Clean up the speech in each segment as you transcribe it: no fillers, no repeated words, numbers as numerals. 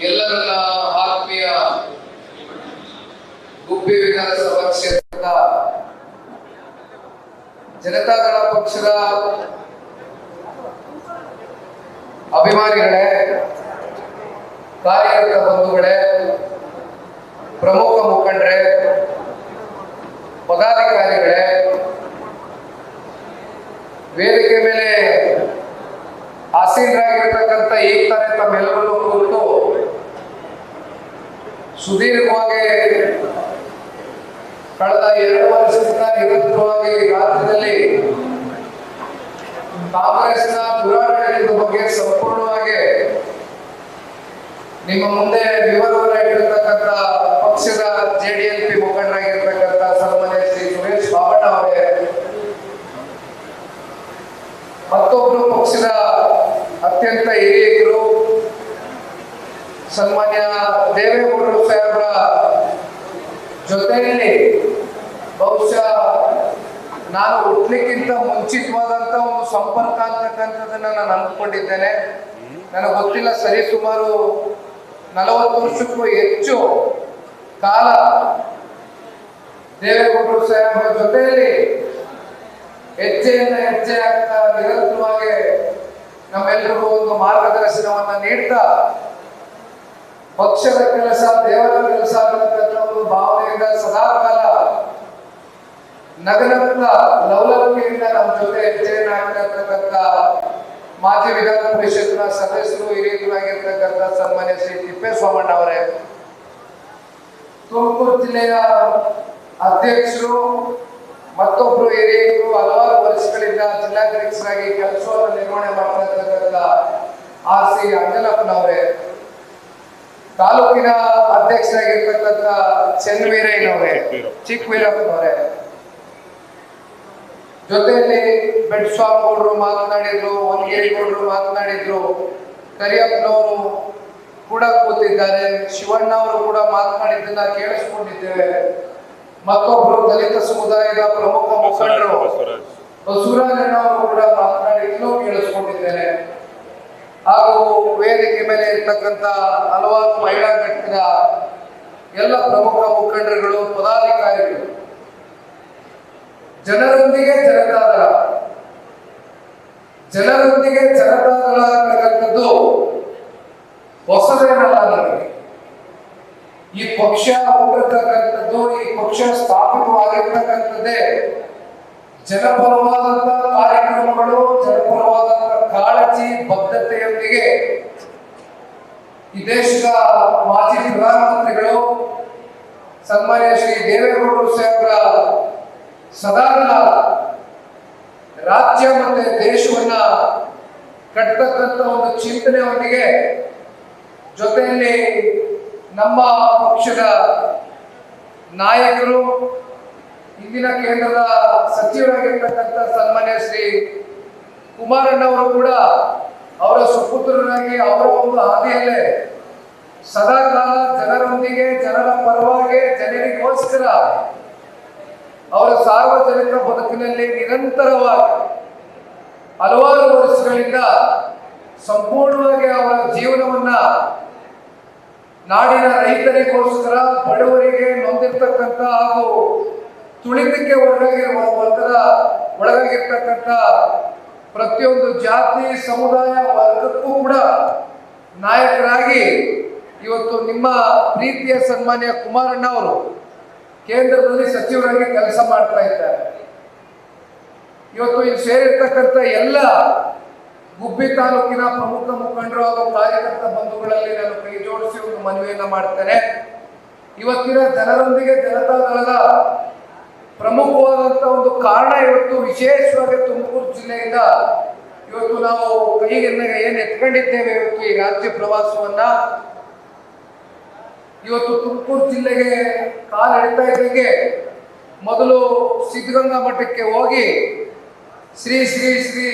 ಎಲ್ಲರನ್ನ ಆತ್ಮೀಯ ಗುಬ್ಬಿ ವಿಧಾನಸಭಾ ಕ್ಷೇತ್ರದ ಜನತಾದಳ ಪಕ್ಷದ ಅಭಿಮಾನಿಗಳೇ, ಕಾರ್ಯಕರ್ತ ಬಂಧುಗಳೇ, ಪ್ರಮುಖ ಮುಖಂಡರೇ, ಪದಾಧಿಕಾರಿಗಳೇ, ವೇದಿಕೆ ಮೇಲೆ ಆಸೀನರಾಗಿರ್ತಕ್ಕಂಥ ಈ ತಾರೆ ತಮ್ಮೆಲ್ಲರನ್ನು ಕುರಿತು ಸುದೀರ್ಘವಾಗಿ ಕಳೆದ 2 ವರ್ಷದಿಂದ ನಿರಂತರವಾಗಿ ರಾಜ್ಯದಲ್ಲಿ ಕಾಂಗ್ರೆಸ್ನ ದುರಾಡಳಿತದ ಬಗ್ಗೆ ಸಂಪೂರ್ಣವಾಗಿ ನಿಮ್ಮ ಮುಂದೆ ವಿವರವನ್ನು ಇಟ್ಟಿರ್ತಕ್ಕಂಥ ಪಕ್ಷದ JDLP ಮುಖಂಡರಾಗಿರ್ತಕ್ಕಂಥ ಸನ್ಮಾನ್ಯ ಶ್ರೀ ಸುರೇಶ್ ಬಾಬಣ್ಣ ಅವರೇ, ಮತ್ತೊಬ್ಬರು ಪಕ್ಷದ ಅತ್ಯಂತ ಹಿರಿಯರು ಸನ್ಮಾನ್ಯ ದೇವೇಗೌಡರು ಸಾಹೇಬರ ಜೊತೆಯಲ್ಲಿ ಬಹುಶಃ ನಾನು ಹುಟ್ಲಿಕ್ಕಿಂತ ಮುಂಚಿತವಾದಂತ ಒಂದು ಸಂಪರ್ಕ ಅಂತಕ್ಕಂಥದ್ದನ್ನ ನಾನು ಅಂದ್ಕೊಂಡಿದ್ದೇನೆ. ನನಗೆ ಗೊತ್ತಿಲ್ಲ, ಸರಿ ಸುಮಾರು 40 ವರ್ಷಕ್ಕೂ ಹೆಚ್ಚು ಕಾಲ ದೇವೇಗೌಡರು ಸಾಹೇಬರ ಜೊತೆಯಲ್ಲಿ ಹೆಜ್ಜೆಯಿಂದ ಹೆಜ್ಜೆ ಆಗ್ತಾ ನಿರಂತರವಾಗಿ ನಮ್ಮೆಲ್ಲರಿಗೂ ಒಂದು ಮಾರ್ಗದರ್ಶನವನ್ನ ನೀಡ್ತಾ ಪಕ್ಷದ ಕೆಲಸ ದೇವರ ಕೆಲಸ ಅನ್ನತಕ್ಕಂಥ ಒಂದು ಭಾವನೆಯಿಂದ ಸದಾಕಾಲ ನಗನಗ್ನ ಲವಲವಿಕೆಯಿಂದ ನಮ್ಮ ಜೊತೆ ಹೆಜ್ಜೆಯನ್ನು ಹಾಕಿರ್ತಕ್ಕಂಥ ಮಾಜಿ ವಿಧಾನ ಪರಿಷತ್ನ ಸದಸ್ಯರು ಹಿರಿಯರಾಗಿರ್ತಕ್ಕಂಥ ಸನ್ಮಾನ್ಯ ಶ್ರೀ ತಿಪ್ಪೇಸ್ವಾಮಣ್ಣ ಅವರೇ, ತುಮಕೂರು ಜಿಲ್ಲೆಯ ಅಧ್ಯಕ್ಷರು, ಮತ್ತೊಬ್ರು ಹಿರಿಯರು, ಹಲವಾರು ವರ್ಷಗಳಿಂದ ಜಿಲ್ಲಾಧ್ಯಕ್ಷರಾಗಿ ಕೆಲಸವನ್ನು ನಿರ್ವಹಣೆ ಮಾಡ್ತಾ ಇರ್ತಕ್ಕಂಥ RC ಅಂಜನಪ್ಪನವರೇ, ತಾಲೂಕಿನ ಅಧ್ಯಕ್ಷರಾಗಿರ್ತಕ್ಕಂಥ ಚೆನ್ನವೀರಯ್ಯನವರೇ, ಚಿಕ್ಕವೀರಪ್ಪನವರೇ, ಜೊತೆಯಲ್ಲಿ ಬೆಟ್ಸ್ವಾಮಿಗೌಡರು ಮಾತನಾಡಿದ್ರು, ವನಗೇರಿಗೌಡರು ಮಾತನಾಡಿದ್ರು, ಕರಿಯಪ್ಪನವರು ಕೂಡ ಕೂತಿದ್ದಾರೆ, ಶಿವಣ್ಣ ಅವರು ಕೂಡ ಮಾತನಾಡಿದ್ದನ್ನ ಕೇಳಿಸ್ಕೊಂಡಿದ್ದೇವೆ. ಮತ್ತೊಬ್ಬರು ದಲಿತ ಸಮುದಾಯದ ಪ್ರಮುಖ ಮುಖಂಡರು ಬಸವರಾಜನವರು ಕೂಡ ಮಾತನಾಡಿದ್ದನ್ನು ಕೇಳಿಸ್ಕೊಂಡಿದ್ದೇನೆ. ಹಾಗೂ ವೇದಿಕೆ ಮೇಲೆ ಇರ್ತಕ್ಕಂಥ ಹಲವಾರು ಮಹಿಳಾ ಘಟಕದ ಎಲ್ಲ ಪ್ರಮುಖ ಮುಖಂಡರುಗಳು, ಪದಾಧಿಕಾರಿಗಳು, ಜನರೊಂದಿಗೆ ಜನತಾದಳ ಅಂತಕ್ಕಂಥದ್ದು ಹೊಸದೇನಲ್ಲ. ನನಗೆ ಈ ಪಕ್ಷ ಹುಟ್ಟಿರ್ತಕ್ಕಂಥದ್ದು, ಈ ಪಕ್ಷ ಸ್ಥಾಪಿತವಾಗಿರ್ತಕ್ಕಂಥದ್ದೇ ಜನಪರವಾದಂತಹ ಕಾರ್ಯಕ್ರಮಗಳು, ಜನಪರವಾದಂತಹ ಕಾಳಜಿ, ಬದ್ಧತೆಯೊಂದಿಗೆ ಈ ದೇಶದ ಮಾಜಿ ಪ್ರಧಾನಮಂತ್ರಿಗಳು ಸನ್ಮಾನ್ಯ ಶ್ರೀ ದೇವೇಗೌಡರು ಸಾಹೇಬರ ಸದಾಕಾಲ ರಾಜ್ಯ ಮತ್ತೆ ದೇಶವನ್ನ ಕಟ್ಟತಕ್ಕಂಥ ಒಂದು ಚಿಂತನೆಯೊಂದಿಗೆ ಜೊತೆಯಲ್ಲಿ ನಮ್ಮ ಪಕ್ಷದ ನಾಯಕರು, ಇಂದಿನ ಕೇಂದ್ರದ ಸಚಿವರಾಗಿರ್ತಕ್ಕಂಥ ಸನ್ಮಾನ್ಯ ಶ್ರೀ ಕುಮಾರಣ್ಣವರು ಕೂಡ ಅವರ ಸುಪುತ್ರರಾಗಿ ಅವರ ಒಂದು ಹಾದಿಯಲ್ಲೇ ಸದಾಕಾಲ ಜನರೊಂದಿಗೆ, ಜನರ ಪರವಾಗಿ, ಜನರಿಗೋಸ್ಕರ ಅವರ ಸಾರ್ವಜನಿಕ ಬದುಕಿನಲ್ಲಿ ನಿರಂತರವಾಗಿ ಹಲವಾರು ವರ್ಷಗಳಿಂದ ಸಂಪೂರ್ಣವಾಗಿ ಅವರ ಜೀವನವನ್ನ ನಾಡಿನ ರೈತರಿಗೋಸ್ಕರ, ಬಡವರಿಗೆ, ನೊಂದಿರ್ತಕ್ಕಂಥ ಹಾಗೂ ತುಳಿತಕ್ಕೆ ಒಳಗಾಗಿರ್ತಕ್ಕಂಥ ಪ್ರತಿಯೊಂದು ಜಾತಿ, ಸಮುದಾಯ, ವರ್ಗಕ್ಕೂ ಕೂಡ ನಾಯಕರಾಗಿ ಇವತ್ತು ನಿಮ್ಮ ಪ್ರೀತಿಯ ಸನ್ಮಾನ್ಯ ಕುಮಾರಣ್ಣ ಅವರು ಕೇಂದ್ರದಲ್ಲಿ ಸಚಿವರಾಗಿ ಕೆಲಸ ಮಾಡ್ತಾ ಇದ್ದಾರೆ. ಇವತ್ತು ಇಲ್ಲಿ ಸೇರಿರ್ತಕ್ಕಂಥ ಎಲ್ಲ ಗುಬ್ಬಿ ತಾಲೂಕಿನ ಪ್ರಮುಖ ಮುಖಂಡರು ಹಾಗೂ ಕಾರ್ಯಕರ್ತ ಬಂಧುಗಳಲ್ಲಿ ನಾನು ಕೈ ಜೋಡಿಸಿ ಒಂದು ಮನವಿಯನ್ನ ಮಾಡ್ತೇನೆ. ಇವತ್ತಿನ ಜನರೊಂದಿಗೆ ಜನತಾದಳದ ಪ್ರಮುಖವಾದಂತ ಒಂದು ಕಾರಣ, ಇವತ್ತು ವಿಶೇಷವಾಗಿ ತುಮಕೂರು ಜಿಲ್ಲೆಯಿಂದ ಇವತ್ತು ನಾವು ಕೈಯನ್ನು ಏನು ಎತ್ಕೊಂಡಿದ್ದೇವೆ, ಇವತ್ತು ಈ ರಾಜ್ಯ ಪ್ರವಾಸವನ್ನ ಇವತ್ತು ತುಮಕೂರು ಜಿಲ್ಲೆಗೆ ಕಾಲಿಡ್ತಾ ಇದ್ದಂಗೆ ಮೊದಲು ಸಿದ್ಧಗಂಗಾ ಮಠಕ್ಕೆ ಹೋಗಿ ಶ್ರೀ ಶ್ರೀ ಶ್ರೀ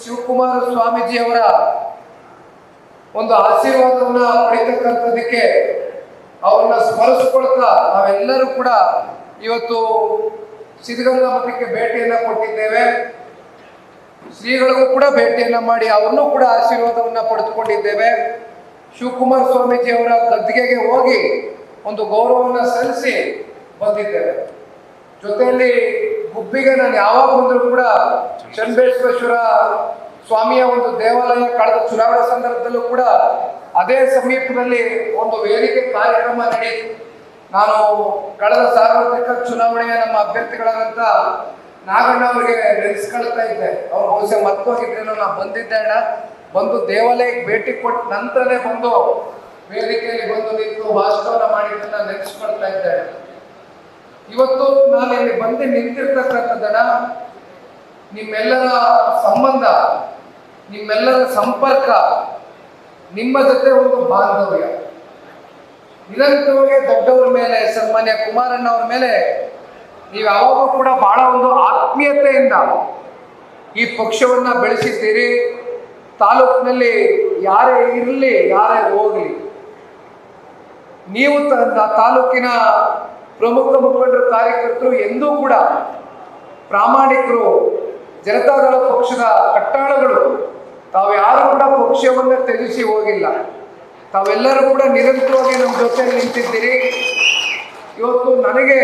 ಶಿವಕುಮಾರ ಸ್ವಾಮೀಜಿಯವರ ಒಂದು ಆಶೀರ್ವಾದವನ್ನ ಪಡಿತಕ್ಕಂಥದಕ್ಕೆ ಅವರನ್ನ ಸ್ಮರಿಸಿಕೊಳ್ತಾ ನಾವೆಲ್ಲರೂ ಕೂಡ ಇವತ್ತು ಸಿದ್ಧಗಂಗಾ ಮಠಕ್ಕೆ ಭೇಟಿಯನ್ನ ಕೊಟ್ಟಿದ್ದೇವೆ. ಶ್ರೀಗಳಿಗೂ ಕೂಡ ಭೇಟಿಯನ್ನ ಮಾಡಿ ಅವ್ರನ್ನೂ ಕೂಡ ಆಶೀರ್ವಾದವನ್ನ ಪಡೆದುಕೊಂಡಿದ್ದೇವೆ. ಶಿವಕುಮಾರ ಸ್ವಾಮೀಜಿ ಅವರ ಗದ್ದುಗೆಗೆ ಹೋಗಿ ಒಂದು ಗೌರವವನ್ನು ಸಲ್ಲಿಸಿ ಬಂದಿದ್ದೇವೆ. ಜೊತೆಯಲ್ಲಿ ಗುಬ್ಬಿಗೆ ನಾನು ಯಾವಾಗ ಬಂದರೂ ಕೂಡ ಚನ್ನಬಸವೇಶ್ವರ ಸ್ವಾಮಿಯ ಒಂದು ದೇವಾಲಯ ಕಳೆದ ಚುನಾವಣಾ ಸಂದರ್ಭದಲ್ಲೂ ಕೂಡ ಅದೇ ಸಮೀಪದಲ್ಲಿ ಒಂದು ವೇದಿಕೆ ಕಾರ್ಯಕ್ರಮ ನಡೆಯಿತು. ನಾನು ಕಳೆದ ಸಾರ್ವತ್ರಿಕ ಚುನಾವಣೆಯ ನಮ್ಮ ಅಭ್ಯರ್ಥಿಗಳಾದಂಥ ನಾಗಣ್ಣ ಅವರಿಗೆ ನೆನೆಸ್ಕೊಳ್ತಾ ಇದ್ದೆ. ಅವ್ರು ಬಹುಶಃ ಮತ್ತೋಗಿದ್ರೇನೋ ನಾನು ಬಂದಿದ್ದೆ ಅಣ್ಣ, ಬಂದು ದೇವಾಲಯಕ್ಕೆ ಭೇಟಿ ಕೊಟ್ಟ ನಂತರನೇ ಬಂದು ವೇದಿಕೆಯಲ್ಲಿ ಬಂದು ನಿಂತು ಭಾಷಣವನ್ನು ಮಾಡಿದ್ದನ್ನ ನೆನೆಸ್ಕೊಳ್ತಾ ಇದ್ದೆ. ಇವತ್ತು ನಾನು ಇಲ್ಲಿ ಬಂದು ನಿಂತಿರ್ತಕ್ಕಂಥದ್ದನ್ನ ನಿಮ್ಮೆಲ್ಲರ ಸಂಬಂಧ, ನಿಮ್ಮೆಲ್ಲರ ಸಂಪರ್ಕ, ನಿಮ್ಮ ಜೊತೆ ಒಂದು ಬಾಂಧವ್ಯ ನಿರಂತರವಾಗಿ ದೊಡ್ಡವರ ಮೇಲೆ, ಸನ್ಮಾನ್ಯ ಕುಮಾರಣ್ಣ ಅವರ ಮೇಲೆ ನೀವು ಯಾವಾಗಲೂ ಕೂಡ ಬಹಳ ಒಂದು ಆತ್ಮೀಯತೆಯಿಂದ ಈ ಪಕ್ಷವನ್ನ ಬೆಳೆಸಿದ್ದೀರಿ. ತಾಲೂಕಿನಲ್ಲಿ ಯಾರೇ ಇರಲಿ, ಯಾರೇ ಹೋಗಲಿ, ನೀವು ತಾಲೂಕಿನ ಪ್ರಮುಖ ಮುಖಂಡರು, ಕಾರ್ಯಕರ್ತರು ಎಂದೂ ಕೂಡ ಪ್ರಾಮಾಣಿಕರು, ಜನತಾದಳ ಪಕ್ಷದ ಕಟ್ಟಾಳಗಳು. ತಾವು ಯಾರು ಕೂಡ ಪಕ್ಷವನ್ನು ತ್ಯಜಿಸಿ ಹೋಗಿಲ್ಲ. ತಾವೆಲ್ಲರೂ ಕೂಡ ನಿರಂತರವಾಗಿ ನಮ್ಮ ಜೊತೆ ನಿಂತಿದ್ದೀರಿ. ಇವತ್ತು ನನಗೆ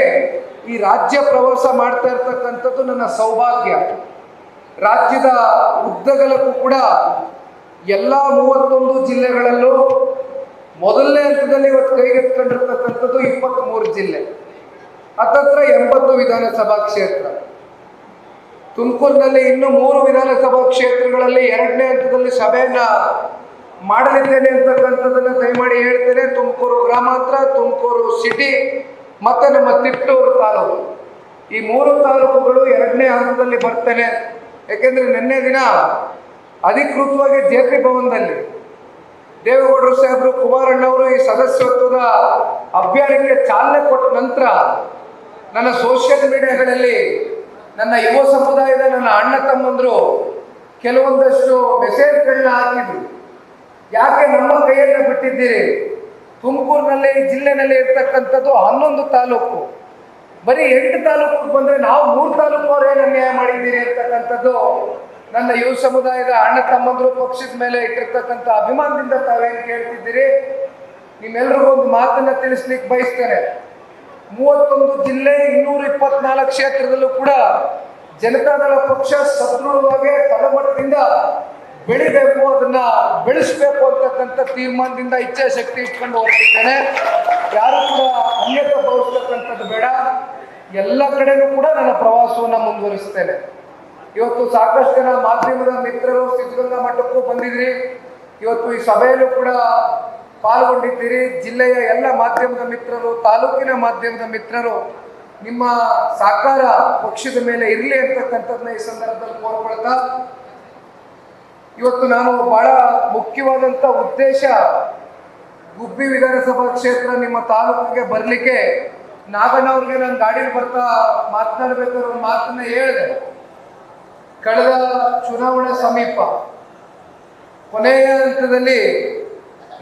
ಈ ರಾಜ್ಯ ಪ್ರವಾಸ ಮಾಡ್ತಾ ಇರ್ತಕ್ಕಂಥದ್ದು ನನ್ನ ಸೌಭಾಗ್ಯ. ರಾಜ್ಯದ ಉದ್ದಗಲಕ್ಕೂ ಕೂಡ ಎಲ್ಲ 31 ಜಿಲ್ಲೆಗಳಲ್ಲೂ ಮೊದಲನೇ ಹಂತದಲ್ಲಿ ಇವತ್ತು ಕೈಗೆತ್ಕೊಂಡಿರ್ತಕ್ಕಂಥದ್ದು 23 ಜಿಲ್ಲೆ, ಹತ್ತತ್ರ 80 ವಿಧಾನಸಭಾ ಕ್ಷೇತ್ರ. ತುಮಕೂರಿನಲ್ಲಿ ಇನ್ನೂ 3 ವಿಧಾನಸಭಾ ಕ್ಷೇತ್ರಗಳಲ್ಲಿ 2ನೇ ಹಂತದಲ್ಲಿ ಸಭೆಯನ್ನ ಮಾಡಲಿದ್ದೇನೆ ಅಂತಕ್ಕಂಥದ್ದನ್ನು ದಯಮಾಡಿ ಹೇಳ್ತೇನೆ. ತುಮಕೂರು ಗ್ರಾಮಾಂತರ, ತುಮಕೂರು ಸಿಟಿ ಮತ್ತು ನಮ್ಮ ತಿಪ್ಟೂರು ತಾಲೂಕು, ಈ 3 ತಾಲೂಕುಗಳು 2ನೇ ಹಂತದಲ್ಲಿ ಬರ್ತೇನೆ. ಯಾಕೆಂದರೆ ನಿನ್ನೆ ದಿನ ಅಧಿಕೃತವಾಗಿ ಜೆ.ಪಿ. ಭವನದಲ್ಲಿ ದೇವೇಗೌಡರು ಸಾಹೇಬರು, ಕುಮಾರಣ್ಣವರು ಈ ಸದಸ್ಯತ್ವದ ಅಭಿಯಾನಕ್ಕೆ ಚಾಲನೆ ಕೊಟ್ಟ ನಂತರ ನನ್ನ ಸೋಷಿಯಲ್ ಮೀಡಿಯಾಗಳಲ್ಲಿ ನನ್ನ ಯುವ ಸಮುದಾಯದ ನನ್ನ ಅಣ್ಣ ತಮ್ಮಂದರು ಕೆಲವೊಂದಷ್ಟು ಮೆಸೇಜ್ಗಳನ್ನ ಹಾಕಿದ್ರು. ಯಾಕೆ ನಮ್ಮ ಕೈಯನ್ನು ಬಿಟ್ಟಿದ್ದೀರಿ? ತುಮಕೂರಿನಲ್ಲಿ ಜಿಲ್ಲೆನಲ್ಲಿ ಇರ್ತಕ್ಕಂಥದ್ದು 11 ತಾಲೂಕು, ಬರೀ 8 ತಾಲೂಕು ಬಂದರೆ ನಾವು 3 ತಾಲೂಕು ಏನು ಅನ್ಯಾಯ ಮಾಡಿದ್ದೀರಿ ಅಂತಕ್ಕಂಥದ್ದು ನನ್ನ ಯುವ ಸಮುದಾಯದ ಅಣ್ಣ ತಮ್ಮಂದರು ಪಕ್ಷದ ಮೇಲೆ ಇಟ್ಟಿರ್ತಕ್ಕಂಥ ಅಭಿಮಾನದಿಂದ ತಾವೇನು ಕೇಳ್ತಿದ್ದೀರಿ. ನಿಮ್ಮೆಲ್ರಿಗೂ ಒಂದು ಮಾತನ್ನ ತಿಳಿಸ್ಲಿಕ್ಕೆ ಬಯಸ್ತೇನೆ. 31 ಜಿಲ್ಲೆ 224 ಕ್ಷೇತ್ರದಲ್ಲೂ ಕೂಡ ಜನತಾದಳ ಪಕ್ಷ ಸದೃಢವಾಗಿ ತಳಮಟ್ಟದಿಂದ ಬೆಳಿಬೇಕು, ಅದನ್ನ ಬೆಳೆಸಬೇಕು ಅಂತಕ್ಕಂಥ ತೀರ್ಮಾನದಿಂದ ಇಚ್ಛಾಶಕ್ತಿ ಇಟ್ಕೊಂಡು ಹೊರಟಿದ್ದೇನೆ. ಯಾರು ಕೂಡ ಅನ್ಯತೆ ಭಾವಿಸ್ತಕ್ಕಂಥದ್ದು ಬೇಡ. ಎಲ್ಲ ಕಡೆನೂ ಕೂಡ ನನ್ನ ಪ್ರವಾಸವನ್ನು ಮುಂದುವರಿಸ್ತೇನೆ. ಇವತ್ತು ಸಾಕಷ್ಟು ಜನ ಮಾಧ್ಯಮದ ಮಿತ್ರರು ಸಿದ್ಧಗಂಗಾ ಮಠಕ್ಕೂ ಬಂದಿದ್ರಿ. ಇವತ್ತು ಈ ಸಭೆಯಲ್ಲೂ ಕೂಡ ಪಾಲ್ಗೊಂಡಿದ್ದೀರಿ. ಜಿಲ್ಲೆಯ ಎಲ್ಲ ಮಾಧ್ಯಮದ ಮಿತ್ರರು, ತಾಲೂಕಿನ ಮಾಧ್ಯಮದ ಮಿತ್ರರು, ನಿಮ್ಮ ಸಹಕಾರ ಪಕ್ಷದ ಮೇಲೆ ಇರಲಿ ಅಂತಕ್ಕಂಥದ್ದನ್ನ ಈ ಸಂದರ್ಭದಲ್ಲಿ ಕೋರ್ಕೊಳ್ತಾ, ಇವತ್ತು ನಾನು ಬಹಳ ಮುಖ್ಯವಾದಂಥ ಉದ್ದೇಶ, ಗುಬ್ಬಿ ವಿಧಾನಸಭಾ ಕ್ಷೇತ್ರ ನಿಮ್ಮ ತಾಲೂಕಿಗೆ ಬರಲಿಕ್ಕೆ ನಾಗಣ್ಣ ಅವ್ರಿಗೆ ನಾನು ಗಾಡಿಯಲ್ಲಿ ಬರ್ತಾ ಮಾತನಾಡಬೇಕಾದ್ರೆ ಒಂದು ಮಾತನ್ನ ಹೇಳಿದೆ. ಕಳೆದ ಚುನಾವಣೆ ಸಮೀಪ ಕೊನೆಯ ಹಂತದಲ್ಲಿ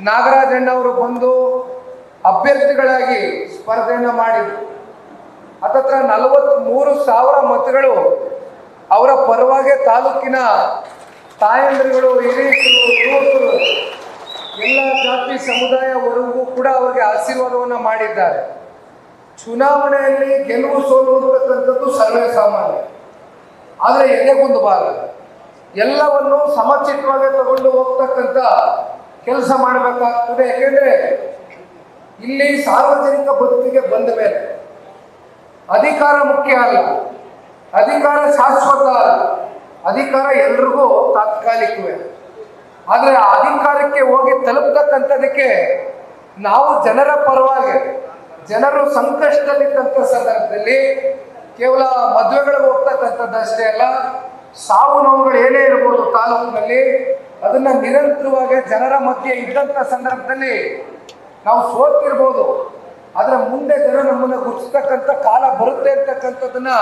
ನಾಗರಾಜಣ್ಣ ಅವರು ಬಂದು ಅಭ್ಯರ್ಥಿಗಳಾಗಿ ಸ್ಪರ್ಧೆಯನ್ನು ಮಾಡಿದರು. ಹತ್ತತ್ರ 43,000 ಮತಗಳು ಅವರ ಪರವಾಗಿ ತಾಲೂಕಿನ ತಾಯಂದಿರುಗಳು, ಹಿರಿಯರು, ಯುವಕರು, ಎಲ್ಲ ಜಾತಿ ಸಮುದಾಯವರೆಗೂ ಕೂಡ ಅವರಿಗೆ ಆಶೀರ್ವಾದವನ್ನು ಮಾಡಿದ್ದಾರೆ. ಚುನಾವಣೆಯಲ್ಲಿ ಗೆಲುವು ಸೋಲು ಅಂತಕ್ಕಂಥದ್ದು ಸರ್ವೇ ಸಾಮಾನ್ಯ. ಆದರೆ ಎದೆಗುಂದಬಾರದು. ಎಲ್ಲವನ್ನು ಸಮಚಿತ್ತವಾಗಿ ತಗೊಂಡು ಹೋಗ್ತಕ್ಕಂಥ ಕೆಲಸ ಮಾಡಬೇಕಾಗ್ತದೆ. ಯಾಕೆಂದರೆ ಇಲ್ಲಿ ಸಾರ್ವಜನಿಕ ಬದುಕಿಗೆ ಬಂದ ಮೇಲೆ ಅಧಿಕಾರ ಮುಖ್ಯ ಅಲ್ಲ, ಅಧಿಕಾರ ಶಾಶ್ವತ ಅಲ್ಲ, ಅಧಿಕಾರ ಎಲ್ರಿಗೂ ತಾತ್ಕಾಲಿಕವೇ. ಆದರೆ ಆ ಅಧಿಕಾರಕ್ಕೆ ಹೋಗಿ ತಲುಪತಕ್ಕಂಥದಕ್ಕೆ ನಾವು ಜನರ ಪರವಾಗಿ, ಜನರು ಸಂಕಷ್ಟದಲ್ಲಿದ್ದಂಥ ಸಂದರ್ಭದಲ್ಲಿ ಕೇವಲ ಮದುವೆಗಳಿಗೆ ಹೋಗ್ತಕ್ಕಂಥದ್ದಷ್ಟೇ ಅಲ್ಲ, ಸಾವು ನೋವುಗಳು ಏನೇ ಇರ್ಬೋದು ತಾಲೂಕಿನಲ್ಲಿ, ಅದನ್ನ ನಿರಂತರವಾಗಿ ಜನರ ಮಧ್ಯೆ ಇದ್ದಂಥ ಸಂದರ್ಭದಲ್ಲಿ ನಾವು ಸೋತಿರ್ಬೋದು, ಆದರೆ ಮುಂದೆ ಜನ ನಮ್ಮನ್ನು ಗುರುತಿಸ್ತಕ್ಕಂಥ ಕಾಲ ಬರುತ್ತೆ ಅಂತಕ್ಕಂಥದ್ದನ್ನ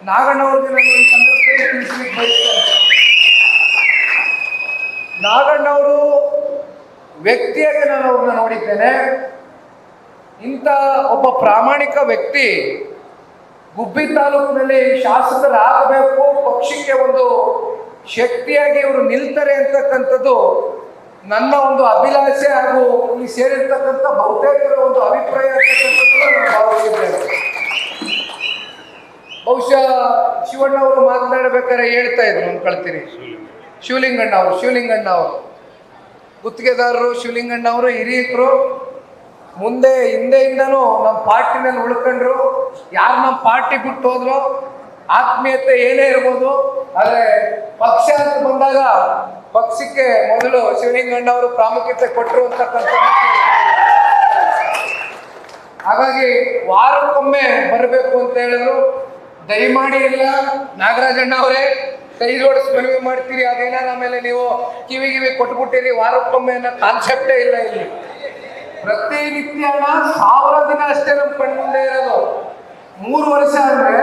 ನಾಗಣ್ಣವ್ರಿಗೆ ನಾನು ಈ ಸಂದರ್ಭದಲ್ಲಿ ತಿಳಿಸ್ಲಿಕ್ಕೆ ಬಯಸ್ತೇನೆ. ನಾಗಣ್ಣವರು ವ್ಯಕ್ತಿಯಾಗಿ ನಾನು ಅವ್ರನ್ನ ನೋಡಿದ್ದೇನೆ. ಇಂಥ ಒಬ್ಬ ಪ್ರಾಮಾಣಿಕ ವ್ಯಕ್ತಿ ಗುಬ್ಬಿ ತಾಲೂಕಿನಲ್ಲಿ ಶಾಸಕರಾಗಬೇಕು, ಪಕ್ಷಕ್ಕೆ ಒಂದು ಶಕ್ತಿಯಾಗಿ ಇವರು ನಿಲ್ತಾರೆ ಅಂತಕ್ಕಂಥದ್ದು ನನ್ನ ಒಂದು ಅಭಿಲಾಷೆ ಹಾಗೂ ಇಲ್ಲಿ ಸೇರಿರ್ತಕ್ಕಂಥ ಬಹುತೇಕರ ಒಂದು ಅಭಿಪ್ರಾಯ ಅಂತಕ್ಕಂಥದ್ದನ್ನ ನಾನು ಭಾವಿಸಿದ್ದೇನೆ. ಬಹುಶಃ ಶಿವಣ್ಣ ಅವರು ಮಾತನಾಡಬೇಕಾದ್ರೆ ಹೇಳ್ತಾ ಇದ್ರು ಅನ್ಕೊಳ್ತೀನಿ, ಶಿವಲಿಂಗಣ್ಣ ಅವರು ಗುತ್ತಿಗೆದಾರರು, ಶಿವಲಿಂಗಣ್ಣ ಅವರು ಹಿರಿಯರು, ಮುಂದೆ ಹಿಂದೆಯಿಂದನೂ ನಮ್ಮ ಪಾರ್ಟಿನಲ್ಲಿ ಉಳ್ಕೊಂಡ್ರು. ಯಾರು ನಮ್ಮ ಪಾರ್ಟಿ ಬಿಟ್ಟು ಹೋದ್ರು, ಆತ್ಮೀಯತೆ ಏನೇ ಇರ್ಬೋದು, ಆದರೆ ಪಕ್ಷ ಅಂತ ಬಂದಾಗ ಪಕ್ಷಕ್ಕೆ ಮೊದಲು ಶಿವಲಿಂಗಣ್ಣ ಅವರು ಪ್ರಾಮುಖ್ಯತೆ ಕೊಟ್ಟರು ಅಂತಕ್ಕಂಥ. ಹಾಗಾಗಿ ವಾರಕ್ಕೊಮ್ಮೆ ಬರಬೇಕು ಅಂತ ಹೇಳಿದ್ರು. ದಯಮಾಡಿ ಇಲ್ಲ ನಾಗರಾಜಣ್ಣ ಅವರೇ, ಕೈ ಜೋಡಿಸಿ ಮನವಿ ಮಾಡ್ತೀರಿ, ಅದೇನಾದ ಆಮೇಲೆ ನೀವು ಕಿವಿ ಕೊಟ್ಬಿಟ್ಟಿರಿ, ವಾರಕ್ಕೊಮ್ಮೆ ಅನ್ನೋ ಕಾನ್ಸೆಪ್ಟೇ ಇಲ್ಲ ಇಲ್ಲಿ. ಪ್ರತಿನಿತ್ಯ ಹಣ 1000 ದಿನ ಅಷ್ಟೇ ನಮ್ಮ ಕಣ್ಮುಂದೆ ಇರೋದು. 3 ವರ್ಷ ಅಂದ್ರೆ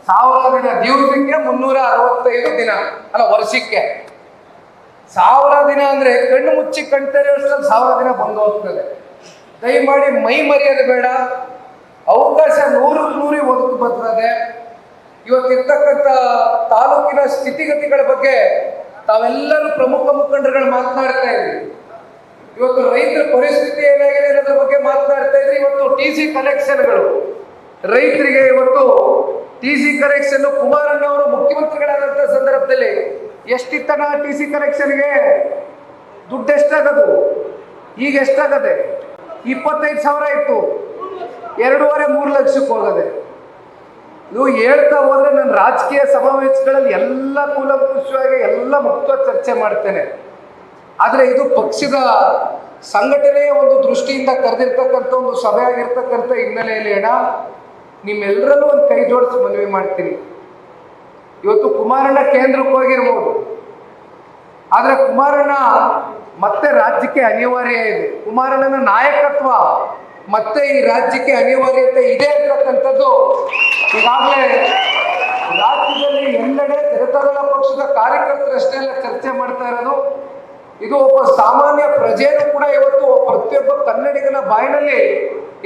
1000 ದಿನ, ದಿವಸಕ್ಕೆ 365 ದಿನ ಅಲ್ಲ, ವರ್ಷಕ್ಕೆ 1000 ದಿನ ಅಂದ್ರೆ ಕಣ್ಣು ಮುಚ್ಚಿ ಕಣ್ತಾರೆ ಅಷ್ಟರಲ್ಲಿ 1000 ದಿನ ಬಂದು ಹೋಗ್ತದೆ. ದಯಮಾಡಿ ಮೈ ಮರೆಯೋದು ಬೇಡ. ಅವಕಾಶ 100ಕ್ಕೆ 100 ಒದಗಿ ಬರ್ತದೆ. ಇವತ್ತಿರ್ತಕ್ಕಂಥ ತಾಲೂಕಿನ ಸ್ಥಿತಿಗತಿಗಳ ಬಗ್ಗೆ ತಾವೆಲ್ಲರೂ ಪ್ರಮುಖ ಮುಖಂಡರುಗಳು ಮಾತನಾಡ್ತಾ ಇದ್ರಿ. ಇವತ್ತು ರೈತರ ಪರಿಸ್ಥಿತಿ ಏನಾಗಿದೆ ಅನ್ನೋದ್ರ ಬಗ್ಗೆ ಮಾತನಾಡ್ತಾ ಇದ್ರಿ. ಇವತ್ತು TC ಕಲೆಕ್ಷನ್ಗಳು ರೈತರಿಗೆ, ಇವತ್ತು TC ಕಲೆಕ್ಷನ್ ಕುಮಾರಣ್ಣ ಅವರು ಮುಖ್ಯಮಂತ್ರಿಗಳಾದಂಥ ಸಂದರ್ಭದಲ್ಲಿ ಎಷ್ಟಿತ್ತನ TC ಕಲೆಕ್ಷನ್ಗೆ ದುಡ್ಡು ಎಷ್ಟಾಗದು? ಈಗ ಎಷ್ಟಾಗದೆ? 25,000 ಇತ್ತು, 2.5-3 ಲಕ್ಷಕ್ಕೆ ಹೋಗದೆ. ಇದು ಹೇಳ್ತಾ ಹೋದ್ರೆ ನನ್ನ ರಾಜಕೀಯ ಸಮಾವೇಶಗಳಲ್ಲಿ ಎಲ್ಲ ಕೂಲಂಕುಷವಾಗಿ ಎಲ್ಲ ಮುಕ್ತ ಚರ್ಚೆ ಮಾಡ್ತೇನೆ. ಆದರೆ ಇದು ಪಕ್ಷದ ಸಂಘಟನೆಯ ಒಂದು ದೃಷ್ಟಿಯಿಂದ ಕರೆದಿರ್ತಕ್ಕಂಥ ಒಂದು ಸಭೆ ಆಗಿರ್ತಕ್ಕಂಥ ಹಿನ್ನೆಲೆಯಲ್ಲಿ ಅಣ್ಣ, ನಿಮ್ಮೆಲ್ಲರಲ್ಲೂ ಒಂದು ಕೈ ಜೋಡಿಸಿ ಮನವಿ ಮಾಡ್ತೀನಿ. ಇವತ್ತು ಕುಮಾರಣ್ಣ ಕೇಂದ್ರಕ್ಕೆ ಹೋಗಿರ್ಬೋದು, ಆದರೆ ಕುಮಾರಣ್ಣ ಮತ್ತೆ ರಾಜ್ಯಕ್ಕೆ ಅನಿವಾರ್ಯ ಇದೆ. ಕುಮಾರಣ್ಣನ ನಾಯಕತ್ವ ಮತ್ತೆ ಈ ರಾಜ್ಯಕ್ಕೆ ಅನಿವಾರ್ಯತೆ ಇದೆ ಅಂತಕ್ಕಂಥದ್ದು ಈಗಾಗಲೇ ರಾಜ್ಯದಲ್ಲಿ ಎಲ್ಲೆಡೆ ಜನತಾದಳ ಪಕ್ಷದ ಕಾರ್ಯಕರ್ತರಷ್ಟೇ ಎಲ್ಲ ಚರ್ಚೆ ಮಾಡ್ತಾ ಇರೋದು. ಇದು ಒಬ್ಬ ಸಾಮಾನ್ಯ ಪ್ರಜೆನೂ ಕೂಡ ಇವತ್ತು ಪ್ರತಿಯೊಬ್ಬ ಕನ್ನಡಿಗನ ಬಾಯಿನಲ್ಲಿ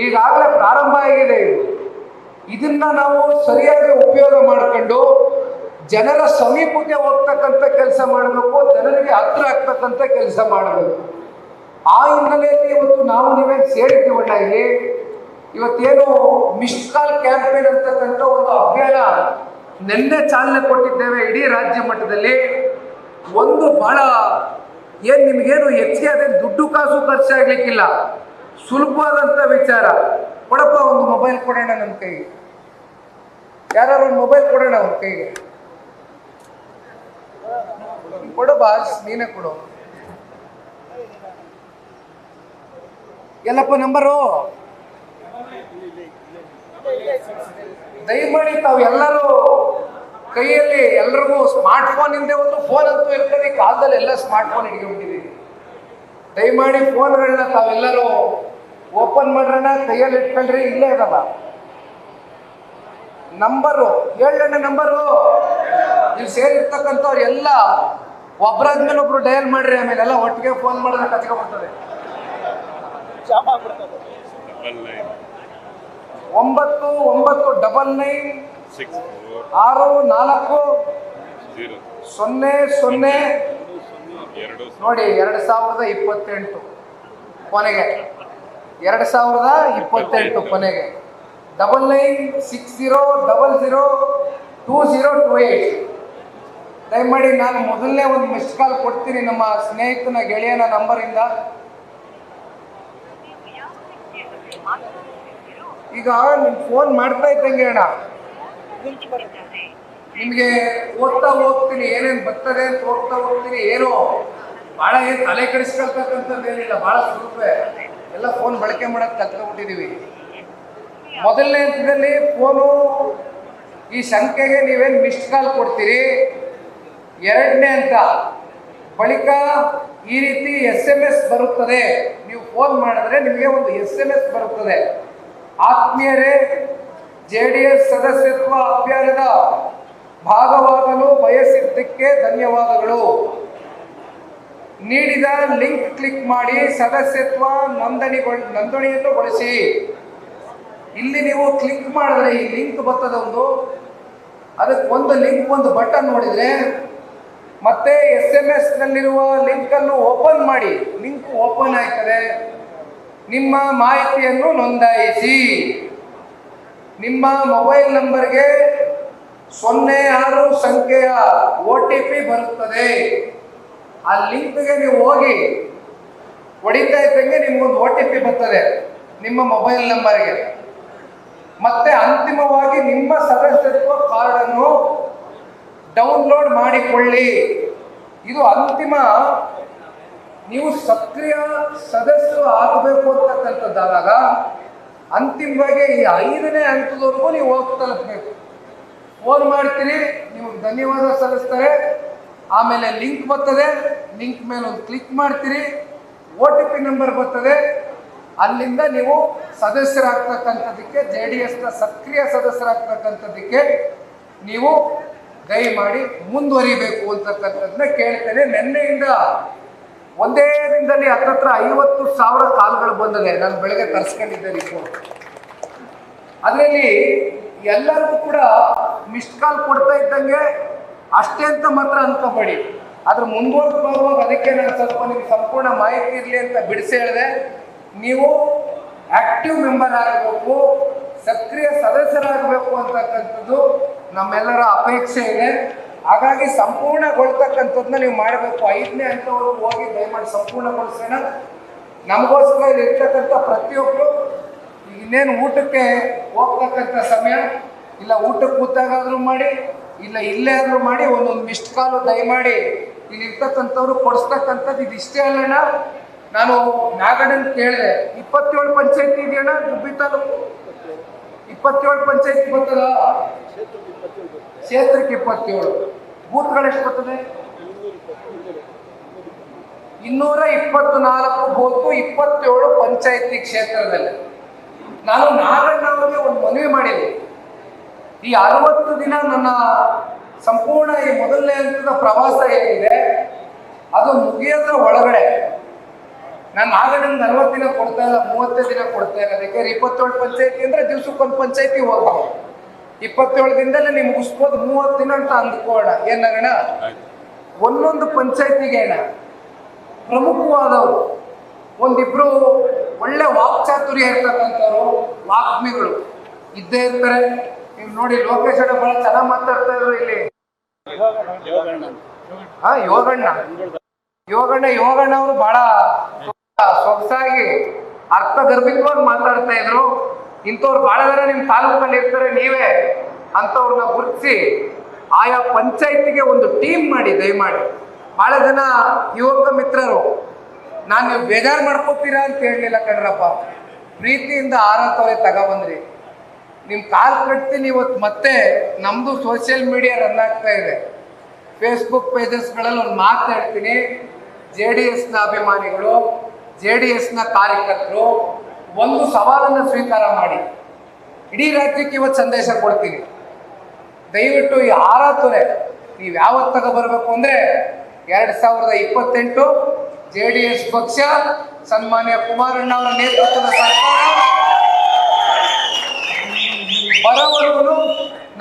ಈಗಾಗಲೇ ಪ್ರಾರಂಭ ಆಗಿದೆ. ಇದನ್ನ ನಾವು ಸರಿಯಾಗಿ ಉಪಯೋಗ ಮಾಡಿಕೊಂಡು ಜನರ ಸಮೀಪಕ್ಕೆ ಹೋಗ್ತಕ್ಕಂಥ ಕೆಲಸ ಮಾಡಬೇಕು, ಜನರಿಗೆ ಹತ್ರ ಆಗ್ತಕ್ಕಂಥ ಕೆಲಸ ಮಾಡಬೇಕು. ಆ ಹಿನ್ನೆಲೆಯಲ್ಲಿ ಇವತ್ತು ನಾವು ನೀವೇ ಸೇರಿದ್ದೀವಣ್ಣ. ಇಲ್ಲಿ ಇವತ್ತೇನು ಮಿಸ್ಡ್ ಕಾಲ್ ಕ್ಯಾಂಪೇನ್ ಅಂತಕ್ಕಂಥ ಒಂದು ಅಭಿಯಾನ ನಿನ್ನೆ ಚಾಲನೆ ಕೊಟ್ಟಿದ್ದೇವೆ ಇಡೀ ರಾಜ್ಯ ಮಟ್ಟದಲ್ಲಿ. ಒಂದು ಬಹಳ ನಿಮಗೇನು ಹೆಚ್ಚಿಗೆ ಅದೇ ದುಡ್ಡು ಕಾಸು ಖರ್ಚಾಗ್ಲಿಕ್ಕಿಲ್ಲ, ಸುಲಭವಾದಂಥ ವಿಚಾರ. ಕೊಡಪ್ಪ ಒಂದು ಮೊಬೈಲ್ ಕೊಡೋಣ ನನ್ನ ಕೈಗೆ, ಯಾರು ಒಂದು ಮೊಬೈಲ್ ಕೊಡೋಣ ಅವ್ರ ಕೈಗೆ, ಕೊಡು ಬಾಸ್, ನೀನೇ ಕೊಡು. ಎಲ್ಲಪ್ಪ ನಂಬರು? ದಯಮಾಡಿ ತಾವು ಎಲ್ಲರೂ ಕೈಯಲ್ಲಿ ಎಲ್ರಿಗೂ ಸ್ಮಾರ್ಟ್ ಫೋನ್ ಹಿಂದೆ ಒಂದು ಫೋನ್ ಅಂತೂ ಇರ್ತದೆ. ಈ ಕಾಲದಲ್ಲಿ ಎಲ್ಲ ಸ್ಮಾರ್ಟ್ ಫೋನ್ ಹಿಡ್ಕೊಂಡ್ಬಿಟ್ಟಿದ್ದೀವಿ. ದಯಮಾಡಿ ಫೋನ್ಗಳನ್ನ ತಾವೆಲ್ಲರೂ ಓಪನ್ ಮಾಡ್ರಣ್ಣ, ಕೈಯಲ್ಲಿ ಇಟ್ಕೊಂಡ್ರಿ. ಇಲ್ಲೇ ಇದಲ್ಲ ನಂಬರು, 7 ನಂಬರು. ಇಲ್ಲಿ ಸೇರಿರ್ತಕ್ಕಂಥವ್ರು ಎಲ್ಲ ಒಬ್ಬರಾದ್ಮೇಲೆ ಒಬ್ರು ಡಯಲ್ ಮಾಡ್ರಿ, ಆಮೇಲೆ ಎಲ್ಲ ಒಟ್ಟಿಗೆ ಫೋನ್ ಮಾಡಿದ್ರೆ ಕಚ್ಕೊಂಡ್ಬಿಡ್ತದೆ. 99964000 ನೋಡಿ. 2028 ಕೊನೆಗೆ, 2028 ಕೊನೆಗೆ 9960002028. ದಯಮಾಡಿ ನಾನು ಮೊದಲನೇ ಒಂದು ಮಿಸ್ಡ್ ಕಾಲ್ ಕೊಡ್ತೀನಿ ನಮ್ಮ ಸ್ನೇಹಿತನ ಗೆಳೆಯನ ನಂಬರಿಂದ. ಈಗ ನಿಮ್ ಫೋನ್ ಮಾಡ್ತಾ ಇದ್ದಂಗೆ ಅಣ್ಣ, ನಿಮ್ಗೆ ಓದ್ತಾ ಹೋಗ್ತೀನಿ, ಏನೇನು ಬರ್ತದೆ ಅಂತ ಓದ್ತಾ ಹೋಗ್ತೀನಿ. ಏನೋ ಭಾಳ ತಲೆ ಕೆಡಿಸ್ಕೊಳ್ತಕ್ಕಂಥದ್ದೇನಿಲ್ಲ, ಭಾಳ ಸುಲಭ. ಎಲ್ಲ ಫೋನ್ ಬಳಕೆ ಮಾಡೋದು ಕಲ್ತ್ಕೊಂಡ್ಬಿಟ್ಟಿದೀವಿ. ಮೊದಲನೇ ಹಂತದಲ್ಲಿ ಫೋನು ಈ ಸಂಖ್ಯೆಗೆ ನೀವೇನು ಮಿಸ್ಡ್ ಕಾಲ್ ಕೊಡ್ತೀರಿ. 2ನೇ ಹಂತ ಬಳಿಕ ಈ ರೀತಿ SMS ಬರುತ್ತದೆ. ನೀವು ಫೋನ್ ಮಾಡಿದ್ರೆ ನಿಮಗೆ ಒಂದು SMS ಬರುತ್ತದೆ. ಆತ್ಮೀಯರೇ, JDS ಸದಸ್ಯತ್ವ ಅಭಿಯಾನದ ಭಾಗವಾಗಲು ಬಯಸಿದ್ದಕ್ಕೆ ಧನ್ಯವಾದಗಳು. ನೀಡಿದ ಲಿಂಕ್ ಕ್ಲಿಕ್ ಮಾಡಿ ಸದಸ್ಯತ್ವ ನೋಂದಣಿಯನ್ನು ಗೊಳಿಸಿ. ಇಲ್ಲಿ ನೀವು ಕ್ಲಿಕ್ ಮಾಡಿದ್ರೆ ಈ ಲಿಂಕ್ ಬರ್ತದೆ ಒಂದು, ಅದಕ್ಕೆ ಒಂದು ಲಿಂಕ್, ಒಂದು ಬಟನ್ ನೋಡಿದ್ರೆ ಮತ್ತೆ SMS ನಲ್ಲಿರುವ ಲಿಂಕನ್ನು ಓಪನ್ ಮಾಡಿ. ಲಿಂಕ್ ಓಪನ್ ಆಯ್ತದೆ, ನಿಮ್ಮ ಮಾಹಿತಿಯನ್ನು ನೋಂದಾಯಿಸಿ. ನಿಮ್ಮ ಮೊಬೈಲ್ ನಂಬರ್ಗೆ 06 ಸಂಖ್ಯೆಯ OTP ಬರುತ್ತದೆ. ಆ ಲಿಂಕ್ಗೆ ನೀವು ಹೋಗಿ ಹೊಡಿತಾ ಇದ್ದಂಗೆ ನಿಮ್ಗೊಂದು OTP ಬರ್ತದೆ ನಿಮ್ಮ ಮೊಬೈಲ್ ನಂಬರ್ಗೆ. ಮತ್ತೆ ಅಂತಿಮವಾಗಿ ನಿಮ್ಮ ಸದಸ್ಯತ್ವ ಕಾರ್ಡನ್ನು ಡೌನ್ಲೋಡ್ ಮಾಡಿಕೊಳ್ಳಿ. ಇದು ಅಂತಿಮ. ನೀವು ಸಕ್ರಿಯ ಸದಸ್ಯರು ಆಗಬೇಕು ಅಂತಕ್ಕಂಥದ್ದಾದಾಗ ಅಂತಿಮವಾಗಿ ಈ 5ನೇ ಹಂತದವರೆಗೂ ನೀವು ಹೋಗಿ ತಲುಪಬೇಕು. ಫೋನ್ ಮಾಡ್ತೀರಿ, ನಿಮಗೆ ಧನ್ಯವಾದ ಸಲ್ಲಿಸ್ತಾರೆ. ಆಮೇಲೆ ಲಿಂಕ್ ಬರ್ತದೆ, ಲಿಂಕ್ ಮೇಲೆ ಒಂದು ಕ್ಲಿಕ್ ಮಾಡ್ತೀರಿ, OTP ನಂಬರ್ ಬರ್ತದೆ. ಅಲ್ಲಿಂದ ನೀವು ಸದಸ್ಯರಾಗ್ತಕ್ಕಂಥದ್ದಕ್ಕೆ, JDSನ ಸಕ್ರಿಯ ಸದಸ್ಯರಾಗ್ತಕ್ಕಂಥದ್ದಕ್ಕೆ ನೀವು ದಯಮಾಡಿ ಮುಂದುವರಿಬೇಕು ಅಂತಕ್ಕಂಥದ್ದನ್ನ ಕೇಳ್ತೇನೆ. ನಿನ್ನೆಯಿಂದ ಒಂದೇ ದಿನದಲ್ಲಿ ಹತ್ತತ್ರ 50,000 ಕಾಲ್ಗಳು ಬಂದಿದೆ. ನಾನು ಬೆಳಗ್ಗೆ ತರಿಸ್ಕೊಂಡಿದ್ದೆ ರಿಪೋರ್ಟ್. ಅದರಲ್ಲಿ ಎಲ್ಲರಿಗೂ ಕೂಡ ಮಿಸ್ಡ್ ಕಾಲ್ ಕೊಡ್ತಾ ಇದ್ದಂಗೆ ಅಷ್ಟೇ ಅಂತ ಮಾತ್ರ ಅನ್ಕೋಬೇಡಿ. ಅದ್ರ ಮುಂದುವರೆದು ಬರುವಾಗ ಅದಕ್ಕೆ ನಾನು ಸ್ವಲ್ಪ ನಿಮ್ಗೆ ಸಂಪೂರ್ಣ ಮಾಹಿತಿ ಇರಲಿ ಅಂತ ಬಿಡಿಸಿ ಹೇಳಿದೆ. ನೀವು ಆಕ್ಟಿವ್ ಮೆಂಬರ್ ಆಗಬೇಕು, ಸಕ್ರಿಯ ಸದಸ್ಯರಾಗಬೇಕು ಅಂತಕ್ಕಂಥದ್ದು ನಮ್ಮೆಲ್ಲರ ಅಪೇಕ್ಷೆ ಇದೆ. ಹಾಗಾಗಿ ಸಂಪೂರ್ಣಗೊಳ್ತಕ್ಕಂಥದ್ದನ್ನ ನೀವು ಮಾಡಬೇಕು. 5ನೇ ಹಂತವರೆಗೂ ಹೋಗಿ ದಯಮಾಡಿ ಸಂಪೂರ್ಣಗೊಳಿಸೋಣ. ನಮಗೋಸ್ಕರ ಇರ್ತಕ್ಕಂಥ ಪ್ರತಿಯೊಬ್ಬರು ಇನ್ನೇನು ಊಟಕ್ಕೆ ಹೋಗ್ತಕ್ಕಂಥ ಸಮಯ, ಇಲ್ಲ ಊಟಕ್ಕೆ ಕೂತಾಗಾದ್ರೂ ಮಾಡಿ, ಇಲ್ಲ ಇಲ್ಲೇ ಆದರೂ ಮಾಡಿ, ಒಂದೊಂದು ಮಿಸ್ಡ್ ಕಾಲು ದಯಮಾಡಿ ಇಲ್ಲಿ ಇರ್ತಕ್ಕಂಥವ್ರು ಕೊಡಿಸ್ತಕ್ಕಂಥದ್ದು. ಇದು ಇಷ್ಟೇ ಅಲ್ಲಣ್ಣ, ನಾನು ನಾಗಡನ್ ಕೇಳಿದೆ, 27 ಪಂಚಾಯತಿ ಇದೆಯಣ್ಣ ಗುಬ್ಬಿ ತಾಲೂಕು? 27 ಪಂಚಾಯತಿ ಬರ್ತದ? ಕ್ಷೇತ್ರಕ್ಕೆ 27. ಬೂತ್ಗಳು ಎಷ್ಟು ಬರ್ತದೆ? 224 ಬೂತು, 27 ಪಂಚಾಯತಿ ಕ್ಷೇತ್ರದಲ್ಲಿ. ನಾನು ನಾಗಣ್ಣವರಿಗೆ ಒಂದು ಮನವಿ ಮಾಡಿದೆ. ಈ 60 ದಿನ ನನ್ನ ಸಂಪೂರ್ಣ ಈ ಮೊದಲನೇ ಹಂತದ ಪ್ರವಾಸ ಏನಿದೆ ಅದು ಮುಗಿಯೋದ್ರ ಒಳಗಡೆ ನಾನು ನಾಗಣ್ಣನಿಗೆ 40 ದಿನ ಕೊಡ್ತಾ ಇಲ್ಲ, 30 ದಿನ ಕೊಡ್ತಾ ಇಲ್ಲ. ಅದಕ್ಕೆ 27 ಪಂಚಾಯತಿ ಅಂದ್ರೆ ದಿವ್ಸಕ್ಕೊಂದು ಪಂಚಾಯತಿ ಹೋಗ್ಬೋದು. 27 ದಿನದಲ್ಲೇ ನೀವು ಮುಗಿಸ್ಬೋದು. 30 ದಿನ ಅಂತ ಅಂದ್ಕೋಣ. ಏನಾಗಣ, ಒಂದೊಂದು ಪಂಚಾಯತಿಗೆ ಪ್ರಮುಖವಾದವರು ಒಂದಿಬ್ರು ಒಳ್ಳೆ ವಾಕ್ಚಾತುರ್ಯ ಇರ್ತಕ್ಕಂಥವ್ರು, ವಾಗ್ಮಿಗಳು ಇದ್ದೇ ಇರ್ತಾರೆ. ನೀವು ನೋಡಿ, ಲೋಕೇಶ್ ಅಣ್ಣ ಬಹಳ ಚೆನ್ನಾಗಿ ಮಾತಾಡ್ತಾ ಇದ್ರು ಇಲ್ಲಿ. ಯೋಗಣ್ಣ ಅವರು ಬಹಳ ಸೊಗಸಾಗಿ ಅರ್ಥಗರ್ಭಿತವಾಗಿ ಮಾತಾಡ್ತಾ ಇದ್ರು. ಇಂಥವ್ರು ಬಹಳ ಜನ ನಿಮ್ಮ ತಾಲೂಕಲ್ಲಿ ಇರ್ತಾರೆ. ನೀವೇ ಅಂಥವ್ರನ್ನ ಗುರುತಿಸಿ ಆಯಾ ಪಂಚಾಯತಿಗೆ ಒಂದು ಟೀಮ್ ಮಾಡಿ ದಯಮಾಡಿ. ಬಹಳ ಜನ ಯುವಕ ಮಿತ್ರರು ನಾನು ನೀವು ಬೇಜಾರು ಮಾಡ್ಕೋತೀರಾ ಅಂತ ಹೇಳಲಿಲ್ಲ ಕಣ್ರಪ್ಪ, ಪ್ರೀತಿಯಿಂದ ಆರತ್ತವರೆ ತಗೊಬಂದ್ರಿ. ನಿಮ್ಮ ಕಾಲ್ ಕಟ್ತೀನಿ. ಇವತ್ತು ಮತ್ತೆ ನಮ್ಮದು ಸೋಷಿಯಲ್ ಮೀಡಿಯಾ ರನ್ ಆಗ್ತಾ ಇದೆ. ಫೇಸ್ಬುಕ್ ಪೇಜಸ್ಗಳಲ್ಲಿ ಒಂದು ಮಾತು ಹೇಳ್ತೀನಿ. JDSನ ಅಭಿಮಾನಿಗಳು, JDSನ ಕಾರ್ಯಕರ್ತರು ಒಂದು ಸವಾಲನ್ನು ಸ್ವೀಕಾರ ಮಾಡಿ. ಇಡೀ ರಾಜ್ಯಕ್ಕೆ ಇವತ್ತು ಸಂದೇಶ ಕೊಡ್ತೀನಿ. ದಯವಿಟ್ಟು ಈ ಆರಾತುರೆ ನೀವು ಯಾವತ್ತು ತಗೊಬರ್ಬೇಕು ಅಂದರೆ 2028 JDS ಪಕ್ಷ, ಸನ್ಮಾನ್ಯ ಕುಮಾರಣ್ಣ ಅವರ ನೇತೃತ್ವದ ಸರ್ಕಾರ ಬರೋವರೆಗೂ,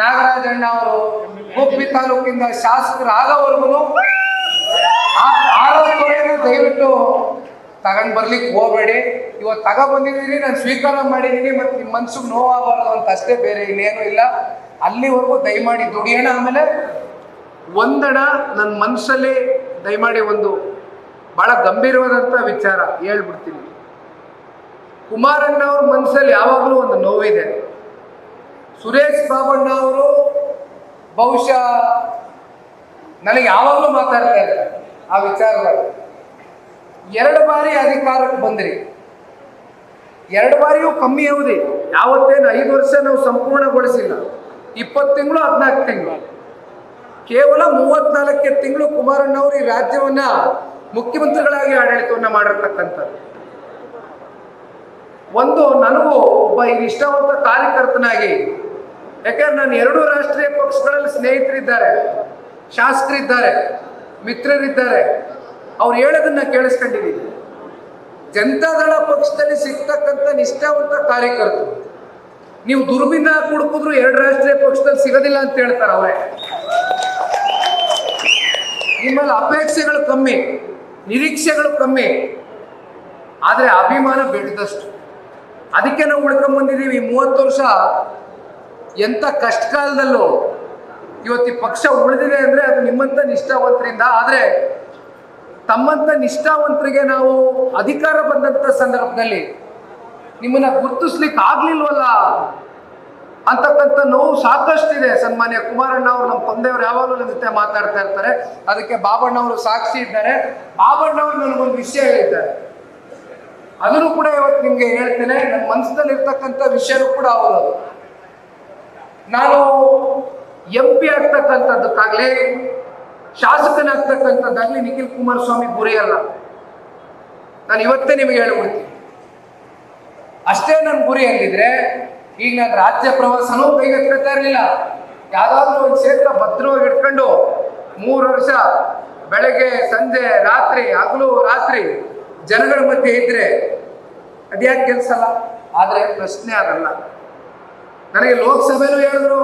ನಾಗರಾಜಣ್ಣ ಅವರು ಗುಬ್ಬಿ ತಾಲೂಕಿಂದ ಶಾಸಕರಾಗವರೆಗೂ ಆರೋಗ್ಯ ದಯವಿಟ್ಟು ತಗೊಂಡು ಬರ್ಲಿಕ್ಕೆ ಹೋಗಬೇಡಿ. ಇವತ್ತು ತಗೊಬಂದಿದ್ದೀರಿ, ನಾನು ಸ್ವೀಕಾರ ಮಾಡಿದ್ದೀನಿ. ಮತ್ತು ನಿಮ್ಮ ಮನ್ಸಿಗೆ ನೋವಾಗಬಾರ್ದು ಅಂತ ಅಷ್ಟೇ, ಬೇರೆ ಇನ್ನೇನು ಇಲ್ಲ. ಅಲ್ಲಿವರೆಗೂ ದಯಮಾಡಿ ದುಡಿಯೋಣ. ಆಮೇಲೆ ಒಂದಣ ನನ್ನ ಮನಸ್ಸಲ್ಲಿ ದಯಮಾಡಿ ಒಂದು ಬಹಳ ಗಂಭೀರವಾದಂಥ ವಿಚಾರ ಹೇಳ್ಬಿಡ್ತೀನಿ. ಕುಮಾರಣ್ಣ ಅವ್ರ ಮನಸ್ಸಲ್ಲಿ ಯಾವಾಗಲೂ ಒಂದು ನೋವಿದೆ. ಸುರೇಶ್ ಬಾಬಣ್ಣ ಅವರು ಬಹುಶಃ ನನಗೆ ಯಾವಾಗಲೂ ಮಾತಾಡ್ತಾ ಇದ್ದಾರೆ ಆ ವಿಚಾರದಲ್ಲಿ. 2 ಬಾರಿ ಅಧಿಕಾರಕ್ಕೆ ಬಂದ್ರಿ, 2 ಬಾರಿಯೂ ಕಮ್ಮಿ ಅವಧಿ. ಯಾವತ್ತೇನು 5 ವರ್ಷ ನಾವು ಸಂಪೂರ್ಣಗೊಳಿಸಿಲ್ಲ. 20 ತಿಂಗಳು 14 ತಿಂಗಳು, ಕೇವಲ 34 ತಿಂಗಳು ಕುಮಾರಣ್ಣ ಅವರು ಈ ರಾಜ್ಯವನ್ನ ಮುಖ್ಯಮಂತ್ರಿಗಳಾಗಿ ಆಡಳಿತವನ್ನ ಮಾಡಿರ್ತಕ್ಕಂಥದ್ದು. ಒಂದು ನನಗೂ ಒಬ್ಬ ನಿಷ್ಠಾವಂತ ಕಾರ್ಯಕರ್ತನಾಗಿ, ಯಾಕಂದ್ರೆ ನಾನು 2 ರಾಷ್ಟ್ರೀಯ ಪಕ್ಷಗಳಲ್ಲಿ ಸ್ನೇಹಿತರಿದ್ದಾರೆ, ಶಾಸಕರಿದ್ದಾರೆ, ಮಿತ್ರರಿದ್ದಾರೆ. ಅವ್ರು ಹೇಳೋದನ್ನ ಕೇಳಿಸ್ಕೊಂಡಿದ್ದೀನಿ. ಜನತಾದಳ ಪಕ್ಷದಲ್ಲಿ ಸಿಗ್ತಕ್ಕಂಥ ನಿಷ್ಠಾವಂತ ಕಾರ್ಯಕರ್ತರು ನೀವು ದುರ್ಬಿನ್ನ ಹುಡುಕಿದ್ರು 2 ರಾಷ್ಟ್ರೀಯ ಪಕ್ಷದಲ್ಲಿ ಸಿಗೋದಿಲ್ಲ ಅಂತ ಹೇಳ್ತಾರೆ ಅವರೇ. ನಿಮ್ಮಲ್ಲಿ ಅಪೇಕ್ಷೆಗಳು ಕಮ್ಮಿ, ನಿರೀಕ್ಷೆಗಳು ಕಮ್ಮಿ, ಆದರೆ ಅಭಿಮಾನ ಬೆಳೆದಷ್ಟು. ಅದಕ್ಕೆ ನಾವು ಉಳ್ಕೊಂಬಂದಿದ್ದೀವಿ 30 ವರ್ಷ. ಎಂಥ ಕಷ್ಟ ಕಾಲದಲ್ಲೂ ಇವತ್ತು ಈ ಪಕ್ಷ ಉಳಿದಿದೆ ಅಂದರೆ ಅದು ನಿಮ್ಮಂಥ ನಿಷ್ಠಾವಂತರಿಂದ. ಆದರೆ ತಮ್ಮಂಥ ನಿಷ್ಠಾವಂತರಿಗೆ ನಾವು ಅಧಿಕಾರ ಬಂದಂಥ ಸಂದರ್ಭದಲ್ಲಿ ನಿಮ್ಮನ್ನ ಗುರುತಿಸ್ಲಿಕ್ಕೆ ಆಗ್ಲಿಲ್ವಲ್ಲ ಅಂತಕ್ಕಂಥ ನೋವು ಸಾಕಷ್ಟಿದೆ. ಸನ್ಮಾನ್ಯ ಕುಮಾರಣ್ಣ ಅವರು, ನಮ್ಮ ತಂದೆಯವರು ಯಾವಾಗಲೂ ನನ್ನ ಜೊತೆ ಮಾತಾಡ್ತಾ ಇರ್ತಾರೆ. ಅದಕ್ಕೆ ಬಾಬಣ್ಣವರು ಸಾಕ್ಷಿ ಇದ್ದಾರೆ. ಬಾಬಣ್ಣವರು ನನಗೊಂದು ವಿಷಯ ಹೇಳಿದ್ದಾರೆ, ಅದನ್ನು ಕೂಡ ಇವತ್ತು ನಿಮ್ಗೆ ಹೇಳ್ತೇನೆ. ನನ್ನ ಮನಸ್ಸಿನಲ್ಲಿ ಇರ್ತಕ್ಕಂಥ ವಿಷಯನೂ ಕೂಡ ಅವರು, ನಾನು MP ಆಗ್ತಕ್ಕಂಥದ್ದಕ್ಕಾಗ್ಲಿ ಶಾಸಕನಾಗ್ತಕ್ಕಂಥದ್ದಾಗ್ಲಿ ನಿಖಿಲ್ ಕುಮಾರಸ್ವಾಮಿ ಗುರಿ ಅಲ್ಲ. ನಾನು ಇವತ್ತೇ ನಿಮಗೆ ಹೇಳ್ಬಿಡ್ತೀನಿ, ಅಷ್ಟೇ ನನ್ನ ಗುರಿ ಅಂದಿದ್ರೆ ಈಗ ನಾನು ರಾಜ್ಯ ಪ್ರವಾಸನೂ ಕೈಗೆತ್ಕೊಳ್ತಾ ಇರಲಿಲ್ಲ. ಯಾವ್ದಾದ್ರು ಒಂದು ಕ್ಷೇತ್ರ ಭದ್ರವಾಗಿ ಇಟ್ಕೊಂಡು 3 ವರ್ಷ ಬೆಳಗ್ಗೆ ಸಂಜೆ ರಾತ್ರಿ ಹಗಲು ರಾತ್ರಿ ಜನಗಳ ಮಧ್ಯೆ ಇದ್ರೆ ಅದ್ಯಾಕೆ ಕೆಲಸ ಅಲ್ಲ. ಆದರೆ ಪ್ರಶ್ನೆ ಅದಲ್ಲ. ನನಗೆ ಲೋಕಸಭೆನೂ ಹೇಳಿದ್ರು,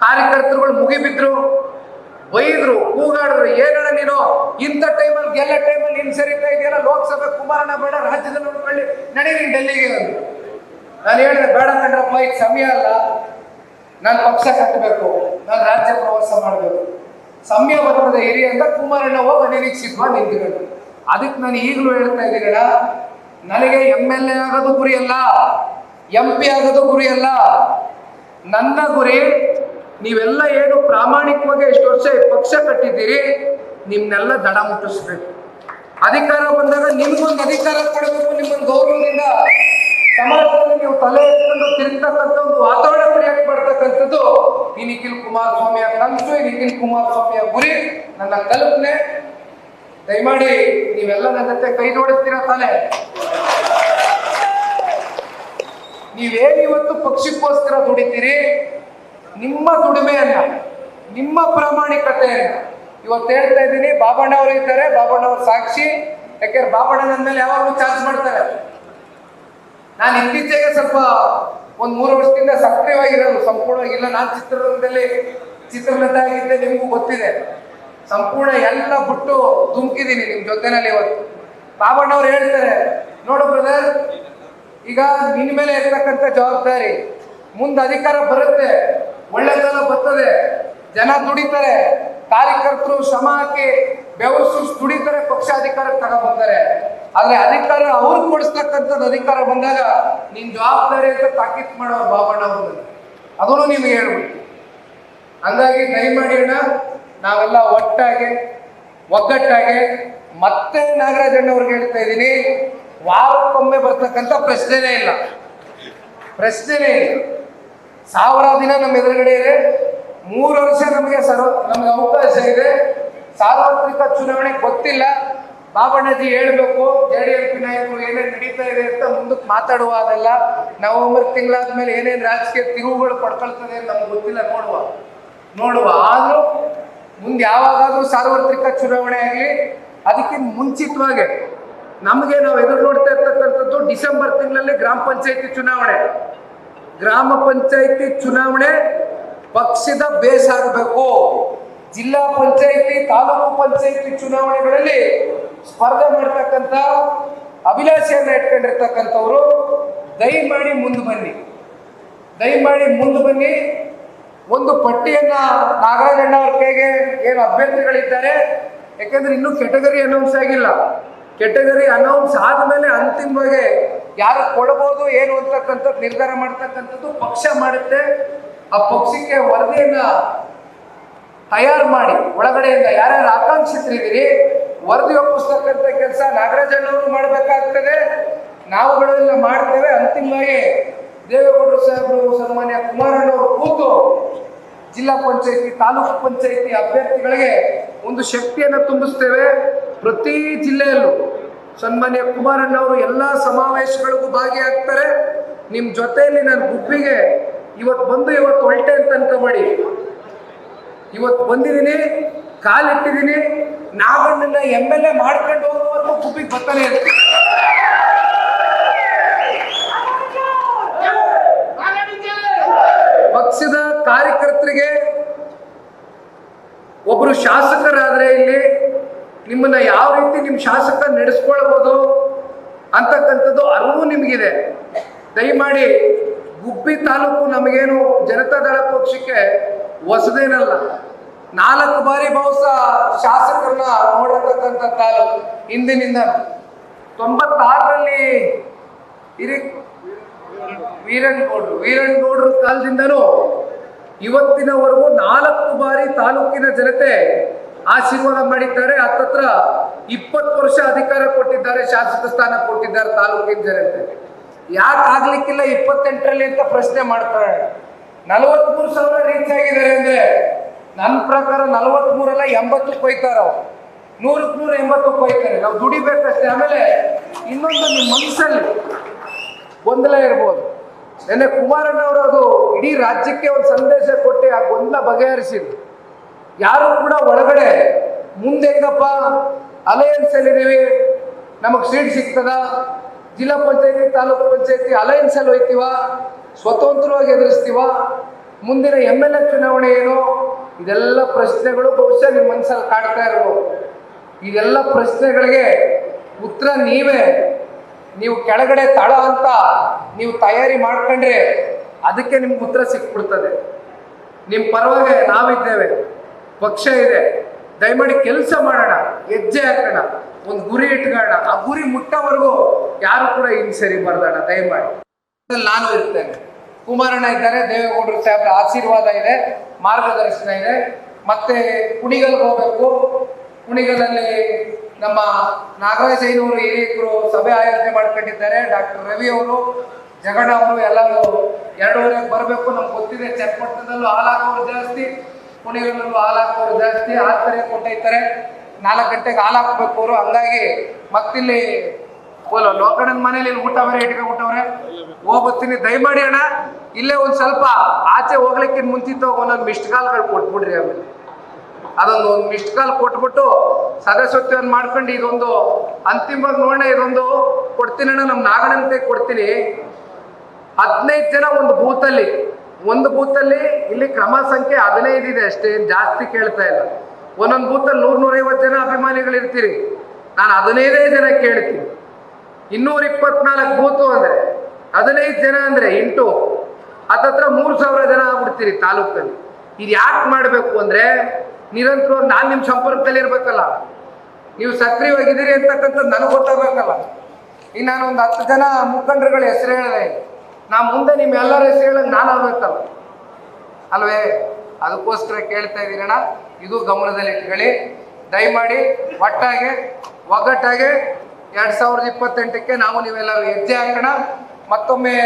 ಕಾರ್ಯಕರ್ತರುಗಳು ಮುಗಿಬಿದ್ರು, ಬೈದ್ರು, ಕೂಗಾಡಿದ್ರು. ಏನಣ್ಣ ನೀನು ಇಂಥ ಟೈಮಲ್ಲಿ ಗೆಲ್ಲ ಟೈಮಲ್ಲಿ ನೀನು ಸರಿತಾ ಇದೆಯಲ್ಲ, ಲೋಕಸಭೆ ಕುಮಾರಣ್ಣ ಬೇಡ, ರಾಜ್ಯದಲ್ಲಿ ನೋಡ್ಕೊಳ್ಳಿ, ನಡೀರಿ ಡೆಲ್ಲಿಗೆ. ನಾನು ಹೇಳಿದೆ, ಬೇಡ ಕಂಡ್ರಪ್ಪ, ಈಗ ಸಮಯ ಅಲ್ಲ, ನಾನು ಪಕ್ಷ ಕಟ್ಟಬೇಕು, ನಾನು ರಾಜ್ಯ ಪ್ರವಾಸ ಮಾಡಬೇಕು, ಸಮಯ ಬರ್ತದೆ ಹಿರಿ ಅಂತ ಕುಮಾರಣ್ಣ ಹೋಗಿ ಅನಿರೀಕ್ಷಿತವಾಗಿ ನಿಂತಿರೋದು. ಅದಕ್ಕೆ ನಾನು ಈಗಲೂ ಹೇಳ್ತಾ ಇದ್ದೀನಣ್ಣ, ನನಗೆ MLA ಆಗೋದು ಗುರಿ ಅಲ್ಲ, MP ಆಗೋದು ಗುರಿ ಅಲ್ಲ. ನನ್ನ ಗುರಿ ನೀವೆಲ್ಲ ಏನು ಪ್ರಾಮಾಣಿಕವಾಗಿ ಎಷ್ಟು ವರ್ಷ ಪಕ್ಷ ಕಟ್ಟಿದ್ದೀರಿ, ನಿಮ್ನೆಲ್ಲ ದಡ ಮುಟ್ಟಿಸ್ಬೇಕು. ಅಧಿಕಾರ ಬಂದಾಗ ನಿಮ್ಗೊಂದು ಅಧಿಕಾರ ಕೊಡಬೇಕು, ನಿಮ್ಮನ್ನು ಗೌರವದಿಂದ ಸಮಾಜದಲ್ಲಿ ನೀವು ತಲೆ ಎತ್ಕೊಂಡು ತಿರುಗ್ತಕ್ಕಂಥ ಒಂದು ವಾತಾವರಣ ಕ್ರಿಯೇಟ್ ಮಾಡ್ತಕ್ಕಂಥದ್ದು ಈ ನಿಖಿಲ್ ಕುಮಾರಸ್ವಾಮಿಯ ಕನಸು, ಈ ನಿಖಿಲ್ ಕುಮಾರಸ್ವಾಮಿಯ ಗುರಿ, ನನ್ನ ಕಲ್ಪನೆ. ದಯಮಾಡಿ ನೀವೆಲ್ಲ ನನ್ನ ಜೊತೆ ಕೈ ಜೋಡಿಸ್ತೀರಾ ತಾನೆ? ನೀವೇನಿವತ್ತು ಪಕ್ಷಕ್ಕೋಸ್ಕರ ದುಡಿತೀರಿ, ನಿಮ್ಮ ದುಡಿಮೆಯನ್ನ, ನಿಮ್ಮ ಪ್ರಾಮಾಣಿಕತೆಯನ್ನ ಇವತ್ತು ಹೇಳ್ತಾ ಇದ್ದೀನಿ. ಬಾಬಣ್ಣವರು ಇದ್ದಾರೆ, ಬಾಬಣ್ಣವ್ರ ಸಾಕ್ಷಿ. ಯಾಕೆಂದ್ರೆ ಬಾಬಣ್ಣ ನನ್ನ ಮೇಲೆ ಯಾವಾಗಲೂ ಚಾರ್ಜ್ ಮಾಡ್ತಾರೆ. ನಾನು ಇತ್ತೀಚೆಗೆ ಸ್ವಲ್ಪ ಒಂದು 3 ವರ್ಷದಿಂದ ಸಕ್ರಿಯವಾಗಿರೋದು ಸಂಪೂರ್ಣವಾಗಿಲ್ಲ. ನಾನು ಚಿತ್ರರಂಗದಲ್ಲಿ ಚಿತ್ರನಟ ಆಗಿದ್ದೆ, ನಿಮಗೂ ಗೊತ್ತಿದೆ. ಸಂಪೂರ್ಣ ಎಲ್ಲ ಬಿಟ್ಟು ಧುಮುಕಿದ್ದೀನಿ ನಿಮ್ಮ ಜೊತೆನಲ್ಲಿ. ಇವತ್ತು ಬಾಬಣ್ಣವ್ರು ಹೇಳ್ತಾರೆ, ನೋಡು ಬ್ರದರ್, ಈಗ ನಿನ್ನ ಮೇಲೆ ಇರ್ತಕ್ಕಂಥ ಜವಾಬ್ದಾರಿ, ಮುಂದೆ ಅಧಿಕಾರ ಬರುತ್ತೆ, ಒಳ್ಳೆ ಕಾಲ ಬರ್ತದೆ, ಜನ ದುಡಿತಾರೆ, ಕಾರ್ಯಕರ್ತರು ಶ್ರಮ ಹಾಕಿ ಬೆವರು ದುಡಿತಾರೆ, ಪಕ್ಷ ಅಧಿಕಾರಕ್ಕೆ ತಗೊಂಡ್ಬರ್ತಾರೆ. ಆದ್ರೆ ಅಧಿಕಾರ ಅವ್ರಿಗೆ ಕೊಡಿಸ್ತಕ್ಕಂಥದ್ದು ಅಧಿಕಾರ ಬಂದಾಗ ನಿನ್ ಜವಾಬ್ದಾರಿ ಅಂತ ತಾಕೀತ್ ಮಾಡೋರು ಬಾಬಣ್ಣವ್ರು, ಅದನ್ನು ನಿಮ್ಗೆ ಹೇಳ್ಬಿಟ್ಟು. ಹಂಗಾಗಿ ದಯಮಾಡಿ ಅಣ್ಣ, ನಾವೆಲ್ಲ ಒಟ್ಟಾಗಿ ಒಗ್ಗಟ್ಟಾಗಿ, ಮತ್ತೆ ನಾಗರಾಜ್ ಅಣ್ಣವ್ರಿಗೆ ಹೇಳ್ತಾ ಇದ್ದೀನಿ, ವಾರಕ್ಕೊಮ್ಮೆ ಬರ್ತಕ್ಕಂಥ ಪ್ರಶ್ನೆನೇ ಇಲ್ಲ, ಪ್ರಶ್ನೆನೇ ಇಲ್ಲ. 1000 ದಿನ ನಮ್ಮ ಎದುರುಗಡೆ ಇದೆ, 3 ವರ್ಷ ನಮಗೆ ನಮಗೆ ಅವಕಾಶ ಇದೆ. ಸಾರ್ವತ್ರಿಕ ಚುನಾವಣೆ ಗೊತ್ತಿಲ್ಲ, ಬಾಬಣ್ಣಜಿ ಹೇಳ್ಬೇಕು, JDS ನಾಯಕರು ಏನೇನು ನಡೀತಾ ಇದೆ ಅಂತ ಮುಂದಕ್ಕೆ ಮಾತಾಡುವ. ಅದೆಲ್ಲ ನವೆಂಬರ್ ತಿಂಗಳಾದ್ಮೇಲೆ ಏನೇನು ರಾಜಕೀಯ ತಿರುವುಗಳು ಪಡ್ಕೊಳ್ತದೆ ನಮ್ಗೆ ಗೊತ್ತಿಲ್ಲ, ನೋಡುವ. ಆದ್ರೂ ಮುಂದೆ ಯಾವಾಗಾದ್ರೂ ಸಾರ್ವತ್ರಿಕ ಚುನಾವಣೆ ಆಗಲಿ, ಅದಕ್ಕಿಂತ ಮುಂಚಿತವಾಗಿ ನಮಗೆ ನಾವು ಎದುರು ನೋಡ್ತಾ ಇರ್ತಕ್ಕಂಥದ್ದು ಡಿಸೆಂಬರ್ ತಿಂಗಳಲ್ಲಿ ಗ್ರಾಮ ಪಂಚಾಯತಿ ಚುನಾವಣೆ. ಗ್ರಾಮ ಪಂಚಾಯತಿ ಚುನಾವಣೆ ಪಕ್ಷದ ಬೇಸ್ ಆಗಬೇಕು. ಜಿಲ್ಲಾ ಪಂಚಾಯತಿ, ತಾಲೂಕು ಪಂಚಾಯತಿ ಚುನಾವಣೆಗಳಲ್ಲಿ ಸ್ಪರ್ಧೆ ಮಾಡ್ತಕ್ಕಂಥ ಅಭಿಲಾಷೆಯನ್ನು ಇಟ್ಕೊಂಡಿರ್ತಕ್ಕಂಥವ್ರು ದಯಮಾಡಿ ಮುಂದೆ ಬನ್ನಿ, ದಯಮಾಡಿ ಮುಂದೆ ಬನ್ನಿ. ಒಂದು ಪಟ್ಟಿಯನ್ನ ನಾಗರಾಜಣ್ಣ ಅವ್ರ ಕೈಗೆ ಏನು ಅಭ್ಯರ್ಥಿಗಳಿದ್ದಾರೆ, ಯಾಕೆಂದ್ರೆ ಇನ್ನೂ ಕೆಟಗರಿ ಅನೌನ್ಸ್ ಆಗಿಲ್ಲ. ಕೆಟಗರಿ ಅನೌನ್ಸ್ ಆದಮೇಲೆ ಅಂತಿಮವಾಗಿ ಯಾರು ಕೊಡಬಹುದು ಏನು ಅಂತಕ್ಕಂಥದ್ದು ನಿರ್ಧಾರ ಮಾಡ್ತಕ್ಕಂಥದ್ದು ಪಕ್ಷ ಮಾಡುತ್ತೆ. ಆ ಪಕ್ಷಕ್ಕೆ ವರದಿಯನ್ನ ತಯಾರು ಮಾಡಿ ಒಳಗಡೆಯಿಂದ ಯಾರ್ಯಾರು ಆಕಾಂಕ್ಷಿತರಿದ್ದೀರಿ ವರದಿ ಒಪ್ಪಿಸ್ತಕ್ಕಂಥ ಕೆಲಸ ನಾಗರಾಜಣ್ಣವರು ಮಾಡಬೇಕಾಗ್ತದೆ, ನಾವುಗಳೆಲ್ಲ ಮಾಡ್ತೇವೆ. ಅಂತಿಮವಾಗಿ ದೇವೇಗೌಡರು ಸಾಹೇಬರು, ಸನ್ಮಾನ್ಯ ಕುಮಾರಣ್ಣವರು ಕೂತು ಜಿಲ್ಲಾ ಪಂಚಾಯತಿ, ತಾಲೂಕು ಪಂಚಾಯತಿ ಅಭ್ಯರ್ಥಿಗಳಿಗೆ ಒಂದು ಶಕ್ತಿಯನ್ನು ತುಂಬಿಸ್ತೇವೆ. ಪ್ರತಿ ಜಿಲ್ಲೆಯಲ್ಲೂ ಸನ್ಮಾನ್ಯ ಕುಮಾರಣ್ಣವರು ಎಲ್ಲ ಸಮಾವೇಶಗಳಿಗೂ ಭಾಗಿಯಾಗ್ತಾರೆ. ನಿಮ್ಮ ಜೊತೆಯಲ್ಲಿ ನಾನು ಗುಬ್ಬಿಗೆ ಇವತ್ತು ಬಂದು ಇವತ್ತು ಹೊರಟೆ ಅಂತ ಅನ್ಕೋಬೇಡಿ. ಇವತ್ತು ಬಂದಿದ್ದೀನಿ, ಕಾಲಿಟ್ಟಿದ್ದೀನಿ, ನಾಗಣ್ಣನ MLA ಮಾಡ್ಕೊಂಡು ಹೋಗುವವರೆಗೂ ಗುಬ್ಬಿಗೆ ಬರ್ತಾನೆ ಇರ್ತೀನಿ. ಪಕ್ಷದ ಕಾರ್ಯಕರ್ತರಿಗೆ ಒಬ್ರು ಶಾಸಕರಾದ್ರೆ ಇಲ್ಲಿ ನಿಮ್ಮನ್ನ ಯಾವ ರೀತಿ ನಿಮ್ಮ ಶಾಸಕ ನಡೆಸ್ಕೊಳ್ಬೋದು ಅಂತಕ್ಕಂಥದ್ದು ಅರಿವು ನಿಮಗಿದೆ. ದಯಮಾಡಿ ಗುಬ್ಬಿ ತಾಲೂಕು ನಮಗೇನು ಜನತಾದಳ ಪಕ್ಷಕ್ಕೆ ಹೊಸದೇನಲ್ಲ. 4 ಬಾರಿ ಬಹುಶಃ ಶಾಸಕರನ್ನ ನೋಡಿರ್ತಕ್ಕಂಥ ತಾಲೂಕು ಹಿಂದಿನಿಂದ. 96ರಲ್ಲಿ ವೀರಣ್ಣಗೌಡರು ಕಾಲದಿಂದನೂ ಇವತ್ತಿನವರೆಗೂ 4 ಬಾರಿ ತಾಲೂಕಿನ ಜನತೆ ಆಶೀರ್ವಾದ ಮಾಡಿದ್ದಾರೆ. ಹತ್ತತ್ರ 20 ವರ್ಷ ಅಧಿಕಾರ ಕೊಟ್ಟಿದ್ದಾರೆ, ಶಾಸಕ ಸ್ಥಾನ ಕೊಟ್ಟಿದ್ದಾರೆ ತಾಲೂಕಿನ ಜನತೆ. ಯಾಕೆ ಆಗ್ಲಿಕ್ಕಿಲ್ಲ 28ರಲ್ಲಿ ಅಂತ ಪ್ರಶ್ನೆ ಮಾಡ್ತಾರೆ. 43,000 ರೀಚ್ ಆಗಿದ್ದಾರೆ ಅಂದ್ರೆ ನನ್ನ ಪ್ರಕಾರ 43 ಅಲ್ಲ 80 ಕೊಯ್ತಾರ. 100ಕ್ಕೆ 180 ಕೊಯ್ತಾರೆ. ನಾವು ದುಡಿಬೇಕಷ್ಟೇ. ಆಮೇಲೆ ಇನ್ನೊಂದು ನಿಮ್ಮ ಮನಸ್ಸಲ್ಲಿ ಗೊಂದಲ ಇರ್ಬೋದು. ನೆನ್ನೆ ಕುಮಾರಣ್ಣ ಅವರು ಅದು ಇಡೀ ರಾಜ್ಯಕ್ಕೆ ಒಂದು ಸಂದೇಶ ಕೊಟ್ಟು ಆ ಗೊಂದಲ ಬಗೆಹರಿಸಿದ್ರು. ಯಾರು ಕೂಡ ಒಳಗಡೆ ಮುಂದೆ ಹೆಂಗಪ್ಪ ಅಲಯನ್ಸ್ ಅಲ್ಲಿದ್ದೀವಿ, ನಮಗೆ ಸೀಟ್ ಸಿಗ್ತದ, ಜಿಲ್ಲಾ ಪಂಚಾಯತಿ ತಾಲೂಕು ಪಂಚಾಯತಿ ಅಲಯನ್ಸ್ ಅಲ್ಲಿ ಹೋಯ್ತೀವ, ಸ್ವತಂತ್ರವಾಗಿ ಎದುರಿಸ್ತೀವ, ಮುಂದಿನ MLA ಚುನಾವಣೆ ಏನು, ಇದೆಲ್ಲ ಪ್ರಶ್ನೆಗಳು ಬಹುಶಃ ನಿಮ್ಮ ಮನಸ್ಸಲ್ಲಿ ಕಾಡ್ತಾ ಇರ್ಬೋದು. ಇದೆಲ್ಲ ಪ್ರಶ್ನೆಗಳಿಗೆ ಉತ್ತರ ನೀವು ಕೆಳಗಡೆ ತಳ ಅಂತ ನೀವು ತಯಾರಿ ಮಾಡ್ಕೊಂಡ್ರೆ ಅದಕ್ಕೆ ನಿಮ್ಗೆ ಉತ್ತರ ಸಿಕ್ಬಿಡ್ತದೆ. ನಿಮ್ಮ ಪರವಾಗಿ ನಾವಿದ್ದೇವೆ, ಪಕ್ಷ ಇದೆ. ದಯಮಾಡಿ ಕೆಲಸ ಮಾಡೋಣ, ಹೆಜ್ಜೆ ಹಾಕೋಣ, ಒಂದು ಗುರಿ ಇಟ್ಕೊಳ್ಳೋಣ. ಆ ಗುರಿ ಮುಟ್ಟೋವರೆಗೂ ಯಾರು ಕೂಡ ಸರಿ ಬರ್ದಾಣ. ದಯಮಾಡಿ ನಾನು ಇರ್ತೇನೆ, ಕುಮಾರಣ್ಣ ಇದ್ದಾರೆ, ದೇವೇಗೌಡರು ಸಾಹೇಬ್ರ ಆಶೀರ್ವಾದ ಇದೆ, ಮಾರ್ಗದರ್ಶನ ಇದೆ. ಮತ್ತೆ ಕುಣಿಗಲ್ಗೆ ಹೋಗ್ಬೇಕು. ಕುಣಿಗಲಲ್ಲಿ ನಮ್ಮ ನಾಗರಾಜಯ್ಯನವರು ಹಿರಿಯರು ಸಭೆ ಆಯೋಜನೆ ಮಾಡ್ಕೊಂಡಿದ್ದಾರೆ. ಡಾಕ್ಟರ್ ರವಿ ಅವರು, ಜಗಣ್ಣ ಅವರು ಎಲ್ಲರೂ 2:30ಕ್ಕೆ ಬರಬೇಕು. ನಮ್ಗೆ ಗೊತ್ತಿದೆ, ಚನ್ನಪಟ್ಟಣದಲ್ಲೂ ಹಾಲಾಕೋರು ಜಾಸ್ತಿ, ಕುಣಿಗಲ್ಲೂ ಹಾಲಾಕೋರು ಜಾಸ್ತಿ. 6 ಕೊಟ್ಟೈತಾರೆ, 4 ಗಂಟೆಗೆ ಹಾಲಾಕ್ಬೇಕು ಅವರು. ಹಂಗಾಗಿ ಮತ್ತಿಲ್ಲಿ ಲೋಕಣ್ಣನ ಮನೇಲಿ ಊಟ ಬೇರೆ ಇಟ್ಕೊಂಡ್ಬಿಟ್ಟವ್ರೆ, ಹೋಗ್ಬರ್ತೀನಿ. ದಯಮಾಡಿ ಅಣ್ಣ ಇಲ್ಲೇ ಒಂದು ಸ್ವಲ್ಪ ಆಚೆ ಹೋಗ್ಲಿಕ್ಕೆ ಮುಂಚಿತ ಒಂದೊಂದು ಮಿಸ್ಡ್ ಕಾಲ್ಗಳು ಕೊಟ್ಬಿಡ್ರಿ. ಆಮೇಲೆ ಅದೊಂದು ಮಿಸ್ಡ್ ಕಾಲ್ ಕೊಟ್ಬಿಟ್ಟು ಸದಸ್ಯತ್ವವನ್ನು ಮಾಡ್ಕೊಂಡು ಇದೊಂದು ಅಂತಿಮವಾಗಿ ನೋಡೋಣ. ಇದೊಂದು ಕೊಡ್ತೀನಿ ಅಣ್ಣ, ನಮ್ಮ ನಾಗಣ್ಣನ ಕೈ ಕೊಡ್ತೀನಿ. 15 ಜನ ಒಂದು ಬೂತಲ್ಲಿ ಇಲ್ಲಿ ಕ್ರಮ ಸಂಖ್ಯೆ 15 ಇದೆ ಅಷ್ಟೇ, ಜಾಸ್ತಿ ಕೇಳ್ತಾ ಇಲ್ಲ. ಒಂದೊಂದು ಬೂತಲ್ಲಿ 100-150 ಜನ ಅಭಿಮಾನಿಗಳು ಇರ್ತೀರಿ. ನಾನು 15 ಜನ ಕೇಳ್ತೀನಿ. 224 ಬೂತು ಅಂದರೆ 15 ಜನ ಅಂದರೆ ಇಂಟು ಹತ್ತತ್ರ 3,000 ಜನ ಆಗ್ಬಿಡ್ತೀರಿ ತಾಲೂಕಲ್ಲಿ. ಇದು ಯಾಕೆ ಮಾಡಬೇಕು ಅಂದರೆ ನಿರಂತರವಾಗಿ ನಾನು ನಿಮ್ಮ ಸಂಪರ್ಕದಲ್ಲಿ ಇರಬೇಕಲ್ಲ, ನೀವು ಸಕ್ರಿಯವಾಗಿದ್ದೀರಿ ಅಂತಕ್ಕಂಥದ್ದು ನನಗೆ ಗೊತ್ತಾಗಬೇಕಲ್ಲ. ಈಗ ನಾನು ಒಂದು 10 ಜನ ಮುಖಂಡರುಗಳ ಹೆಸರು ಹೇಳಿದೆ, ನಾ ಮುಂದೆ ನಿಮ್ಮೆಲ್ಲರ ಹೆಸರು ಹೇಳೋದು ನಾನು ಆಗ್ಬೇಕಲ್ಲ ಅಲ್ವೇ? ಅದಕ್ಕೋಸ್ಕರ ಕೇಳ್ತಾ ಇದ್ದೀರಣ್ಣ, ಇದು ಗಮನದಲ್ಲಿ ಇಟ್ಕೊಳ್ಳಿ. ದಯಮಾಡಿ ಒಗ್ಗಟ್ಟಾಗೆ 2028ಕ್ಕೆ ನಾವು ನೀವೆಲ್ಲರೂ ಹೆಜ್ಜೆ ಹಾಕೋಣ. ಮತ್ತೊಮ್ಮೆ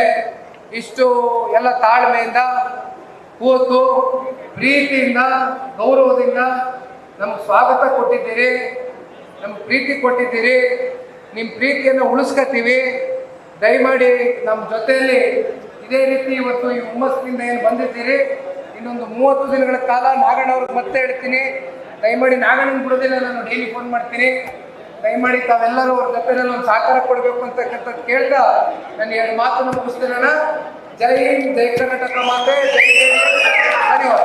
ಇಷ್ಟು ಎಲ್ಲ ತಾಳ್ಮೆಯಿಂದ ಕೂತು ಪ್ರೀತಿಯಿಂದ ಗೌರವದಿಂದ ನಮ್ಗೆ ಸ್ವಾಗತ ಕೊಟ್ಟಿದ್ದೀರಿ, ನಮ್ಗೆ ಪ್ರೀತಿ ಕೊಟ್ಟಿದ್ದೀರಿ. ನಿಮ್ಮ ಪ್ರೀತಿಯನ್ನು ಉಳಿಸ್ಕೊತೀವಿ. ದಯಮಾಡಿ ನಮ್ಮ ಜೊತೆಯಲ್ಲಿ ಇದೇ ರೀತಿ ಇವತ್ತು ಈ ಹುಮ್ಮಸ್ಸಿನಿಂದ ಏನು ಬಂದಿದ್ದೀರಿ, ಇನ್ನೊಂದು 30 ದಿನಗಳ ಕಾಲ ನಾಗಣ್ಣವ್ರಿಗೆ ಮತ್ತೆ ಹೇಳ್ತೀನಿ. ದಯಮಾಡಿ ನಾಗಣ್ಣನ ಬಿಡೋದಿಲ್ಲ, ನಾನು ಡೈಲಿ ಫೋನ್ ಮಾಡ್ತೀನಿ. ದಯಮಾಡಿ ತಾವೆಲ್ಲರೂ ಅವ್ರ ಜೊತೆಯಲ್ಲಿ ಒಂದು ಸಹಕಾರ ಕೊಡಬೇಕು ಅಂತಕ್ಕಂಥದ್ದು ಕೇಳ್ತಾ ನಾನು 2 ಮಾತನ್ನು ಮುಗಿಸ್ತೇನೆ. ಜೈ ಹಿಂದ್, ಜೈ ಕರ್ನಾಟಕ ಮಾತೆ, ಜೈ ಧನ್ಯವಾದ.